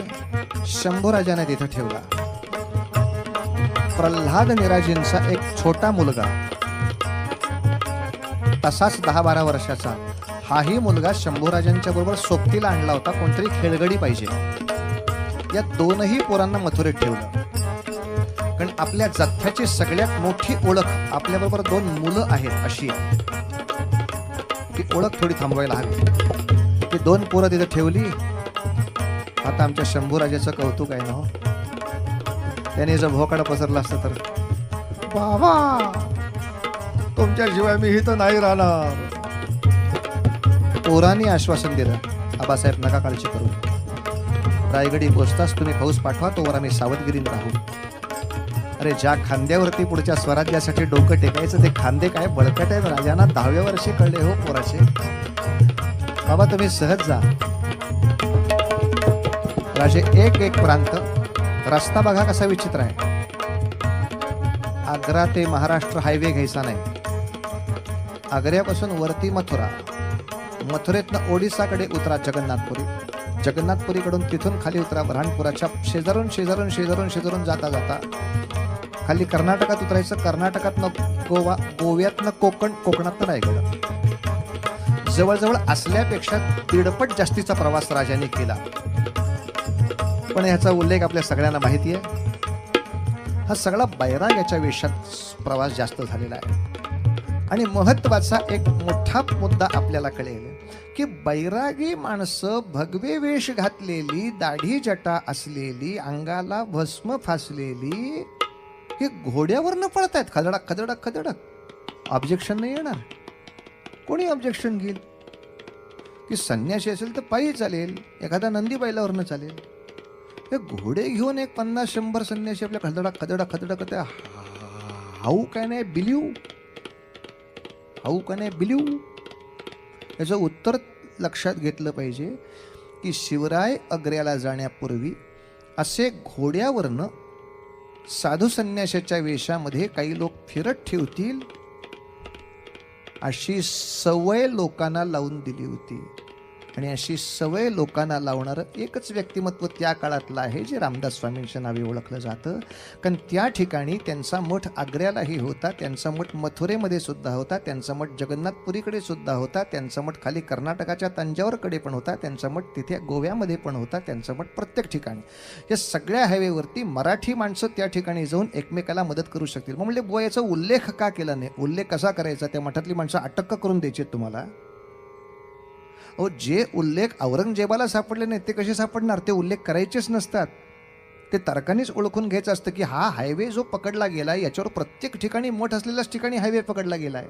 शंभूराजाने तिथं ठेवला. प्रल्हाद निराजींचा एक छोटा मुलगा, तसाच 10-12 वर्षाचा, हाही मुलगा शंभूराजांच्या बरोबर सोबतीला आणला होता. कोणतरी खेळगडी पाहिजे. या दोनही पोरांना मथुरेत ठेवलं, कारण आपल्या जथ्याची सगळ्यात मोठी ओळख आपल्याबरोबर 2 मुलं आहेत अशी आहे. ती ओळख थोडी थांबवायला हवी. ती 2 पोरं तिथे ठेवली. आता आमच्या शंभूराजाचं कौतुक आहे ना हो. त्याने जर भोकाडा पसरला असतं तर, बाबा तुमच्याशिवाय मी इथं नाही राहणार. पोरांनी आश्वासन दिलं, आबासाहेब नका काळजी करू, रायगडी पोचताच तुम्ही फौज पाठवा, तोवर आम्ही सावधगिरीने राहू. अरे ज्या खांद्यावरती पुढच्या स्वराज्यासाठी डोकं टेकायचं ते खांदे काय बळकट आहेत. राजांना 10व्या वर्षी कळले हो पोराचे. बाबा तुम्ही सहज जा. राजे एक एक प्रांत, रस्ता बघा कसा विचित्र आहे. आग्रा ते महाराष्ट्र हायवे घ्यायचा नाही. आग्र्यापासून वरती मथुरा, मथुरेतनं ओडिसाकडे उतरा जगन्नाथपुरी, जगन्नाथपुरीकडून तिथून खाली उतरा ब्रह्मपुराच्या शेजारून शेजारून शेजारून शेजारून जाता जाता खाली कर्नाटकात उतरायचं. कर्नाटकातनं गोवा, गोव्यातनं कोकण, कोकणातनं रायगड. जवळजवळ असल्यापेक्षा 1.5 जास्तीचा प्रवास राजांनी केला. पण ह्याचा उल्लेख आपल्या सगळ्यांना माहिती आहे. हा सगळा बैराग्याच्या वेशात प्रवास जास्त झालेला आहे. आणि महत्वाचा एक मोठा मुद्दा आपल्याला कळेल की बैरागी माणसं भगवे वेश घातलेली, दाढी जटा असलेली, अंगाला भस्म फासलेली, हे घोड्यावरनं पळतायत खदडक खदडक खदडक. ऑब्जेक्शन नाही येणार. कोणी ऑब्जेक्शन घेईल की संन्यासी असेल तर पायी चालेल, एखादा नंदी बैलावरनं चालेल. हे घोडे घेऊन एक 50-100 संन्यासी आपल्या खदडक खदडक खदडक, हाऊ काय नाही बिलीव, हाऊ का नाही बिलीव. याचं उत्तर लक्षात घेतलं पाहिजे की शिवराय आग्र्याला जाण्यापूर्वी असे घोड्यावरनं साधू संन्याशाच्या वेशामध्ये काही लोक फिरत ठेवतील अशी सवय लोकांना लावून दिली होती. आणि अशी सवय लोकांना लावणारं एकच व्यक्तिमत्व त्या काळातलं आहे जे रामदास स्वामींच्या नावे ओळखलं जातं. कारण त्या ठिकाणी त्यांचा मठ आग्र्यालाही होता, त्यांचा मठ मथुरेमध्ये सुद्धा होता, त्यांचा मठ जगन्नाथपुरीकडे सुद्धा होता, त्यांचा मठ खाली कर्नाटकाच्या तंजावरकडे पण होता, त्यांचा मठ तिथे गोव्यामध्ये पण होता, त्यांचा मठ प्रत्येक ठिकाणी. या सगळ्या हायवेवरती मराठी माणसं त्या ठिकाणी जाऊन एकमेकाला मदत करू शकतील. मग म्हणजे बुवा याचा उल्लेख का केला नाही? उल्लेख कसा करायचा? त्या मठातली माणसं अटक करून द्यायची तुम्हाला? अहो जे उल्लेख औरंगजेबाला सापडले नाहीत ते कसे सापडणार? ते उल्लेख करायचेच नसतात. ते तर्कानेच ओळखून घ्यायचं असतं की हा हायवे जो पकडला गेला याच्यावर प्रत्येक ठिकाणी मठ असलेल्याच ठिकाणी हायवे पकडला गेलाय.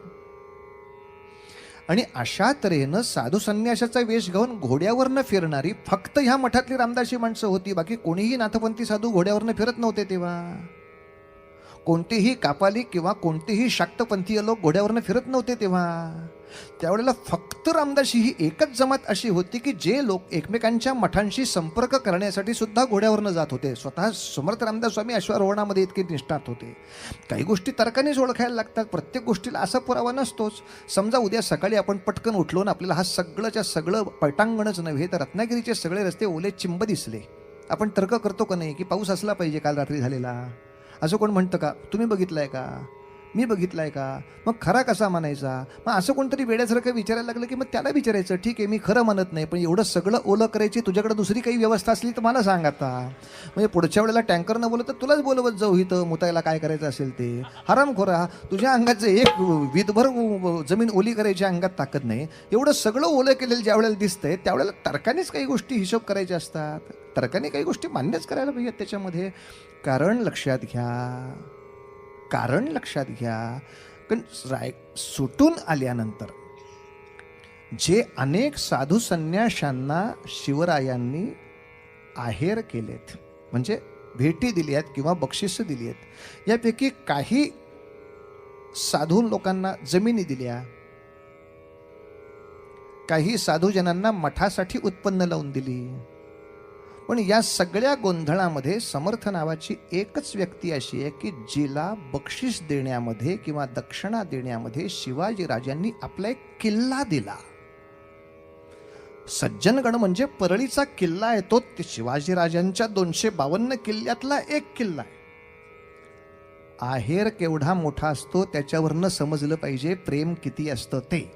आणि अशा तऱ्हेनं साधू संन्यासाचा वेश घेऊन घोड्यावरनं फिरणारी फक्त ह्या मठातली रामदासी माणसं होती. बाकी कोणीही नाथपंथी साधू घोड्यावरनं फिरत नव्हते तेव्हा. कोणतेही कापाली किंवा कोणतेही शाक्तपंथीय लोक घोड्यावरनं फिरत नव्हते तेव्हा. त्यावेळेला फक्त रामदासी ही एकच जमात अशी होती की जे लोक एकमेकांच्या मठांशी संपर्क करण्यासाठी सुद्धा घोड्यावरनं जात होते. स्वतः समर्थ रामदास स्वामी अश्वारोहणामध्ये इतके निष्णात होते. काही गोष्टी तर्कानेच ओळखायला लागतात. प्रत्येक गोष्टीला असा पुरावा नसतोच. समजा उद्या सकाळी आपण पटकन उठलो ना आपल्याला हा सगळंच्या सगळं पटांगणच नव्हे तर रत्नागिरीचे सगळे रस्ते ओले चिंब दिसले, आपण तर्क करतो का नाही की पाऊस असला पाहिजे काल रात्री झालेला? असं कोण म्हणतं का? तुम्ही बघितलंय का? मी बघितलाय का? मग खरा कसा म्हणायचा? मग असं कोणतरी वेड्यासारखं विचारायला लागलं की मग त्याला विचारायचं ठीक आहे मी खरं म्हणत नाही पण एवढं सगळं ओलं करायची तुझ्याकडे दुसरी काही व्यवस्था असली तर मला सांग आता. म्हणजे पुढच्या वेळेला टँकरनं बोलत तर तुलाच बोलवत जाऊ इथं मुतायला काय करायचं असेल ते. हरामखोरा, तुझ्या अंगाचं एक विधभर जमीन ओली करायची अंगात ताकद नाही. एवढं सगळं ओलं केलेलं ज्या वेळेला दिसतंय त्यावेळेला तर्कानेच काही गोष्टी हिशोब करायच्या असतात. तर्काने काही गोष्टी मान्यच करायला पाहिजेत त्याच्यामध्ये. कारण लक्षात घ्या, कारण लक्षात घ्या, पण सुटून आल्यानंतर जे अनेक साधू संन्याशांना शिवरायांनी आहेर केलेत, म्हणजे भेटी दिली आहेत किंवा बक्षिस दिली आहेत, यापैकी काही साधू लोकांना जमिनी दिल्या, काही साधूजनांना मठासाठी उत्पन्न लावून दिली. पण या सगळ्या गोंधळामध्ये समर्थ नावाची एकच व्यक्ती अशी आहे की जिला बक्षीस देण्यामध्ये किंवा दक्षिणा देण्यामध्ये शिवाजी राजांनी आपला एक किल्ला दिला. सज्जनगड म्हणजे परळीचा किल्ला आहे, तो शिवाजी राजांच्या 252 किल्ल्यातला एक किल्ला आहे. आहेर केवढा मोठा असतो त्याच्यावरनं समजलं पाहिजे प्रेम किती असतं ते.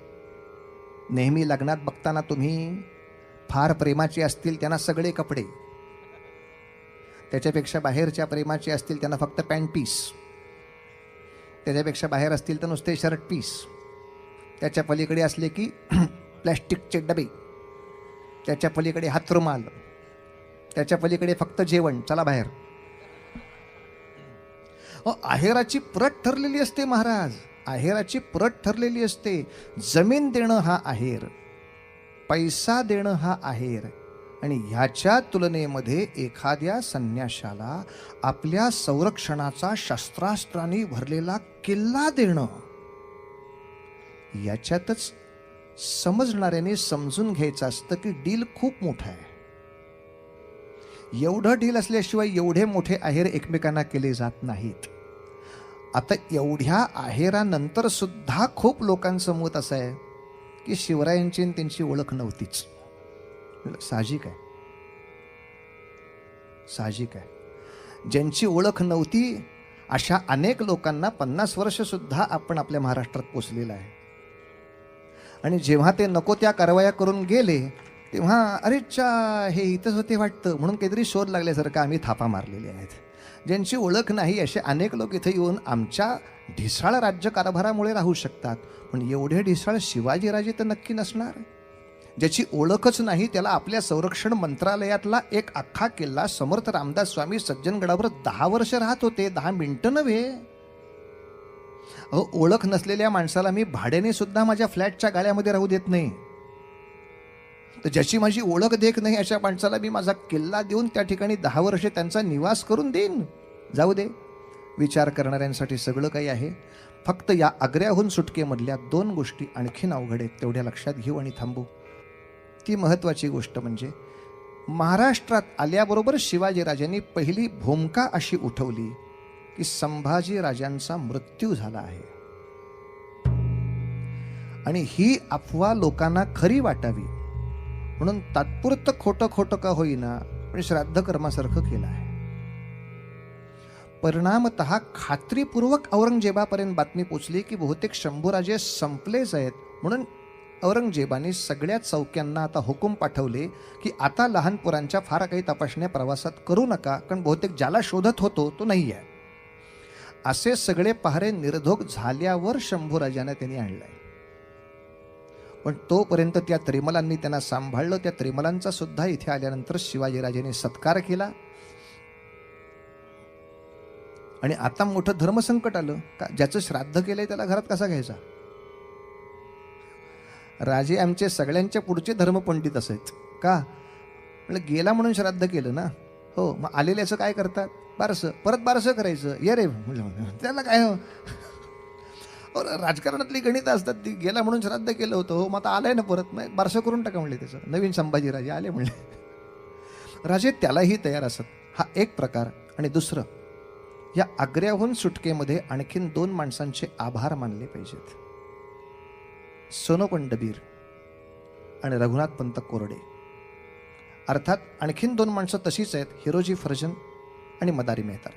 नेहमी लग्नात बघताना तुम्ही फार प्रेमाचे असतील त्यांना सगळे कपडे, त्याच्यापेक्षा बाहेरच्या प्रेमाचे असतील त्यांना फक्त पॅन्ट पीस, त्याच्यापेक्षा बाहेर असतील तर नुसते शर्ट पीस, त्याच्या पलीकडे असले की प्लॅस्टिकचे डबे, त्याच्या पलीकडे हातरुमाल, त्याच्या पलीकडे फक्त जेवण, चला बाहेर. आहेराची प्रत ठरलेली असते महाराज, आहेराची प्रत ठरलेली असते. जमीन देणं हा आहेर, पैसा देणं हा आहेर, आणि ह्याच्या तुलनेमध्ये एखाद्या संन्याशाला आपल्या संरक्षणाचा शस्त्रास्त्रांनी भरलेला किल्ला देणं, याच्यातच समजणाऱ्याने समजून घ्यायचं असतं की डील खूप मोठा आहे. एवढं डील असल्याशिवाय एवढे मोठे आहेर एकमेकांना केले जात नाहीत. आता एवढ्या आहेरानंतर सुद्धा खूप लोकांचं मत असं आहे की शिवरायांची त्यांची ओळख नव्हतीच. साहजिक आहे, साहजिक आहे. ज्यांची ओळख नव्हती अशा अनेक लोकांना 50 वर्ष सुद्धा आपण आपल्या महाराष्ट्रात पोचलेला आहे. आणि जेव्हा ते नको त्या कारवाया करून गेले तेव्हा अरेच्या हे इथंच होते वाटतं म्हणून काहीतरी शोध लागल्यासारखं आम्ही थापा मारलेले आहेत. ज्यांची ओळख नाही असे अनेक लोक इथे येऊन आमच्या ढिसाळ राज्यकारभारामुळे राहू शकतात, पण एवढे ढिसाळ शिवाजीराजे तर नक्की नसणार. ज्याची ओळखच नाही त्याला आपल्या संरक्षण मंत्रालयातला एक अख्खा किल्ला समर्थ रामदास स्वामी सज्जनगडावर 10 वर्ष राहत होते, 10 मिनिटं नव्हे. ओळख नसलेल्या माणसाला मी भाड्याने सुद्धा माझ्या फ्लॅटच्या गाळ्यामध्ये राहू देत नाही. तर ज्याची माझी ओळख देख नाही अशा माणसाला मी माझा किल्ला देऊन त्या ठिकाणी 10 वर्षे त्यांचा निवास करून देईन. जाऊ दे, विचार करणाऱ्यांसाठी सगळं काही आहे. फक्त या आग्र्याहून सुटकेमधल्या 2 गोष्टी आणखीन अवघड आहेत, तेवढ्या लक्षात घेऊ आणि थांबू. ती महत्त्वाची गोष्ट म्हणजे महाराष्ट्रात आल्याबरोबर शिवाजीराजांनी पहिली भूमिका अशी उठवली की संभाजी राजांचा मृत्यू झाला आहे, आणि ही अफवा लोकांना खरी वाटावी म्हणून तात्पुरतं खोटं खोटं का होईना पण श्राद्ध कर्मासारखं केलं आहे. परिणामतः खात्रीपूर्वक औरंगजेबापर्यंत बातमी पोचली की बहुतेक शंभूराजे संपलेच आहेत. म्हणून औरंगजेबाने सगळ्या चौक्यांना आता हुकूम पाठवले की आता लहान पोरांच्या फार काही तपासण्या प्रवासात करू नका, कारण बहुतेक ज्याला शोधत होतो तो नाही आहे. असे सगळे पहारे निर्धोक झाल्यावर शंभूराजांना त्यांनी आणलाय. पण तोपर्यंत त्या त्रिमलांनी त्यांना सांभाळलं. त्या त्रिमलांचा सुद्धा इथे आल्यानंतर शिवाजीराजेने सत्कार केला. आणि आता मोठं धर्मसंकट आलं का, ज्याचं श्राद्ध केलंय त्याला घरात कसा घ्यायचा. राजे आमचे सगळ्यांच्या पुढचे धर्मपंडित असायचे का, म्हणजे गेला म्हणून श्राद्ध केलं ना. हो, मग आलेल्याचं काय करतात, बारसं, परत बारसं करायचं. ये रे त्याला काय हो, राजकारणातली गणितं असतात. ती गेला म्हणून श्राद्ध केलं होतं, हो मग आता आलंय ना परत, मग बारसं करून टाका म्हणले. त्याचं नवीन संभाजीराजे आले म्हणले. राजे त्यालाही तयार असत. हा एक प्रकार. आणि दुसरं, या आग्र्याहून सुटकेमध्ये आणखीन 2 माणसांचे आभार मानले पाहिजेत. सोनोपंत डबीर आणि रघुनाथपंत कोरडे. अर्थात आणखीन 2 माणसं तशीच आहेत, हिरोजी फर्जन आणि मदारी मेहतर,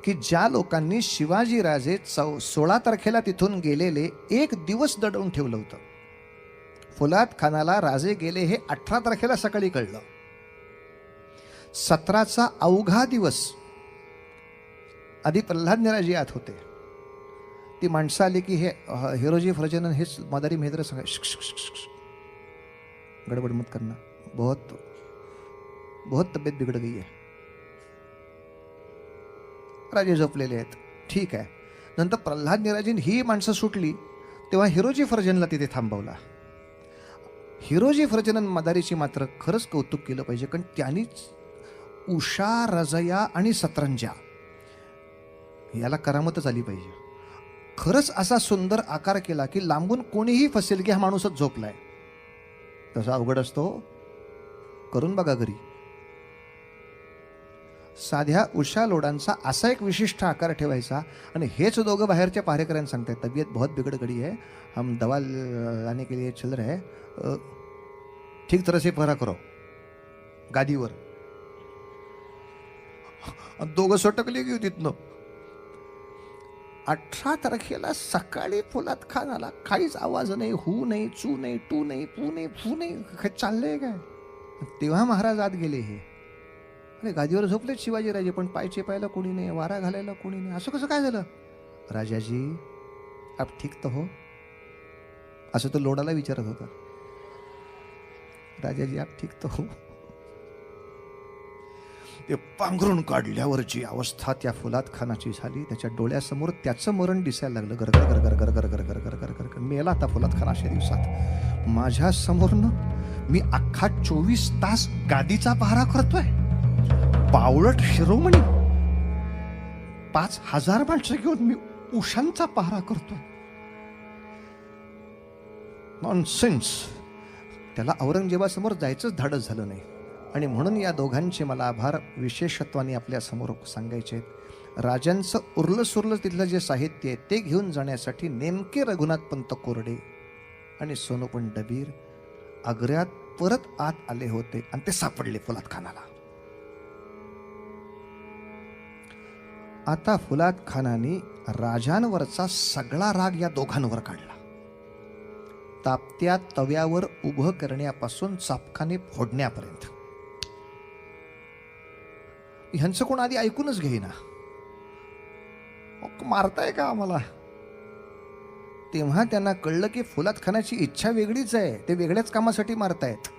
की ज्या लोकांनी शिवाजीराजे 16 तारखेला तिथून गेलेले 1 दिवस दडवून ठेवलं होतं. फुलाद खानाला राजे गेले हे 18 तारखेला सकाळी कळलं. 17चा अवघा दिवस आधी प्रल्हाद निराजी आत होते. ती माणसं आली की हे हिरोजी फर्जन हेच मदारी मेहतर सांगा, गडबड मत करना, बहुत बहुत तब्येत बिगड़ गई है. राजे झोपलेले आहेत, ठीक आहे. नंतर प्रल्हाद निराजीन ही माणसं सुटली तेव्हा हिरोजी फर्जनला तिथे थांबवला. हिरोजी फर्जनन मदारीची मात्र खरंच कौतुक केलं पाहिजे, कारण त्यांनीच उषा, रजया आणि सतरंजा याला करामतच आली पाहिजे. खरंच असा सुंदर आकार केला की लांबून कोणीही फसेल की हा माणूसच झोपलाय. तसा अवघड असतो, करून बघा घरी. साध्या उषा लोडांचा असा एक विशिष्ट आकार ठेवायचा आणि हेच दोघं बाहेरच्या पहारेकऱ्यांना सांगतात, तबीयत बहुत बिगड़ गई है, हम दवा लाने के लिए चल रहे हैं, ठीक तरह से पहरा करो. गादीवर दोघं सटकली की तिथनं. 18 तारखेला सकाळी फुलात खान आला, काहीच आवाज नाही, हू नाही, चू नाही, टू नाही, पू नाही, फू नाही, काय चाललंय काय. तेव्हा महाराज आत गेले. हे अरे गादीवर झोपलेत शिवाजीराजे, पण पाय चेपायला कोणी नाही, वारा घालायला कोणी नाही. असं कसं काय झालं? राजाजी आप ठीक तो हो, असं तो लोडाला विचारत होता. राजाजी आप ठीक तो हो. ते पांघरून काढल्यावरची अवस्था त्या फुलात खानाची झाली. त्याच्या डोळ्यासमोर त्याचं मरण दिसायला लागलं. गरगर गरगर गरगर गरगर गरगर गरगर मेला आता फुलात खान अशा दिवसात. माझ्या समोरनं मी अख्खा 24 तास गादीचा पहारा करतोय. पावळट शिरोमणी 5000 माणसं घेऊन मी उशांचा पहारा करतोय. नॉनसेन्स. त्याला औरंगजेबासमोर जायचंच धाडस झालं नाही. आणि म्हणून या दोघांचे मला आभार विशेषत्वाने आपल्या समोर सांगायचे आहेत. राजांचं उरलं सुरलं तिथलं जे साहित्य आहे ते घेऊन जाण्यासाठी नेमके रघुनाथपंत कोरडे आणि सोनोपंत डबीर आग्र्यात परत आत आले होते आणि ते सापडले फुलात खानाला. आता फुलात खानाने राजांवरचा सगळा राग या दोघांवर काढला. तापत्या तव्यावर उभं करण्यापासून चापकाने फोडण्यापर्यंत. ह्यांचं कोण आधी ऐकूनच घेईना. मारताय का आम्हाला? तेव्हा त्यांना कळलं की फुलात खानाची इच्छा वेगळीच आहे, ते वेगळ्याच कामासाठी मारतायत.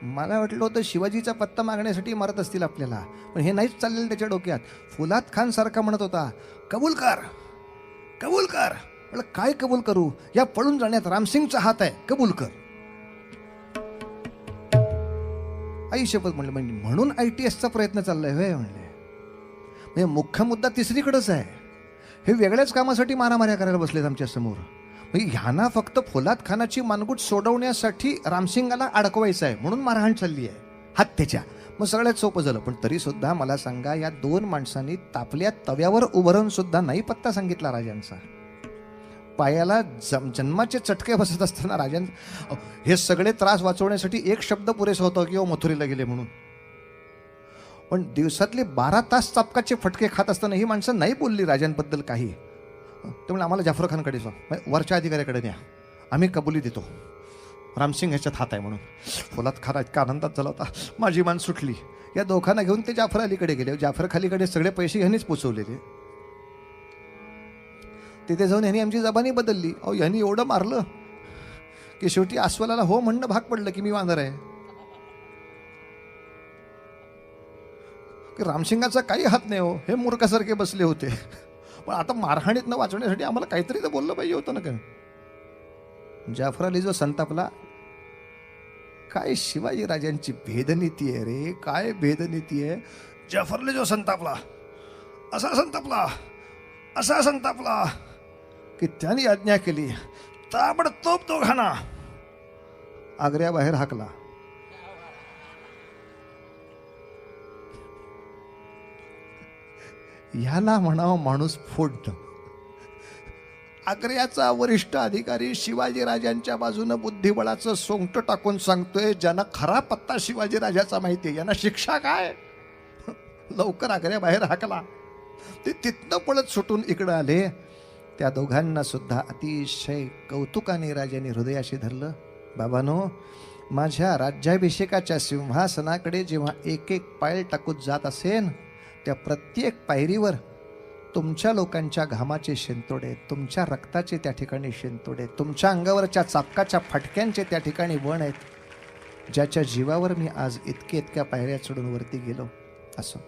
मला वाटलं होतं शिवाजीचा पत्ता मागण्यासाठी मारत असतील आपल्याला, पण हे नाहीच चाललेलं त्याच्या डोक्यात. फुलात खान सारखा म्हणत होता, कबूल कर कबूल कर. म्हटलं काय कबूल करू? या पळून जाण्यात रामसिंगचा हात आहे, कबूल कर. आई शपथ म्हणलं. म्हणजे म्हणून ITSचा प्रयत्न चाललाय होय म्हणले. म्हणजे मुख्य मुद्दा तिसरीकडेच आहे. हे वेगळ्याच कामासाठी मारामाऱ्या करायला बसलेत आमच्या समोर. म्हणजे ह्यांना फक्त फुलात खानाची मानगूट सोडवण्यासाठी रामसिंगाला अडकवायचं आहे, म्हणून मारहाण चालली आहे हत्येच्या. मग सगळ्यात सोपं झालं. पण तरी सुद्धा मला सांगा, या 2 माणसांनी तापल्या तव्यावर उभं राहून सुद्धा नाही पत्ता सांगितला राजांचा. पायाला जन्माचे चटके बसत असताना राजां हे सगळे त्रास वाचवण्यासाठी एक शब्द पुरेसा होता की मथुरेला गेले म्हणून. पण दिवसातले 12 तास चापकाचे फटके खात असताना ही माणसं नाही बोलली राजांबद्दल काही. त्यामुळे आम्हाला जाफर खानकडे वरच्या अधिकाऱ्याकडे न्या, आम्ही कबुली देतो, रामसिंग ह्याच्यात हात आहे म्हणून. फुलात खाना इतका आनंदात झाला होता, माझी मान सुटली. या दोघांना घेऊन ते जाफर अलीकडे गेले. जाफर खालीकडे सगळे पैसे ह्यांनीच पोचवलेले. तिथे जाऊन ह्यांनी आमची जबानी बदलली. अहो ह्यांनी एवढं मारलं की शेवटी अस्वलाला हो म्हणणं भाग पडलं की मी वानर आहे. की रामसिंगाचा काही हात नाही हो, हे मूर्खासारखे बसले होते. पण आता मारहाणीत न वाचवण्यासाठी आम्हाला काहीतरी तर बोललं पाहिजे होतं ना. काय जाफर अली जो संतापला, काय शिवाजी राजांची भेदनीती आहे रे, काय भेदनीती आहे. जाफर अली जो संतापला, असा संतापला, असा संतापला की त्यांनी आज्ञा केली, ताबडतोब दोघांना आग्र्याबाहेर हाकला. ह्याला म्हणावं माणूस फोडणं. आग्र्याचा वरिष्ठ अधिकारी शिवाजी राजांच्या बाजूनं बुद्धिबळाचं सोंगट टाकून सांगतोय, ज्यांना खरा पत्ता शिवाजी राजाचा माहिती आहे यांना शिक्षा काय. लवकर आग्र्याबाहेर हाकला. ते तिथनं पळत सुटून इकडं आले. त्या दोघांना सुद्धा अतिशय कौतुकाने राजाने हृदयाशी धरलं. बाबांनो, माझ्या राज्याभिषेकाच्या सिंहासनाकडे जेव्हा एक एक पायल टाकून जात असेन, त्या प्रत्येक पायरीवर तुमच्या लोकांच्या घामाचे शिंतोडे, तुमच्या रक्ताचे त्या ठिकाणी शिंतोडे, तुमच्या अंगावरच्या चापकाच्या फटक्यांचे त्या ठिकाणी वण आहेत, ज्याच्या जीवावर मी आज इतक्या पायऱ्या चढून वरती गेलो. असं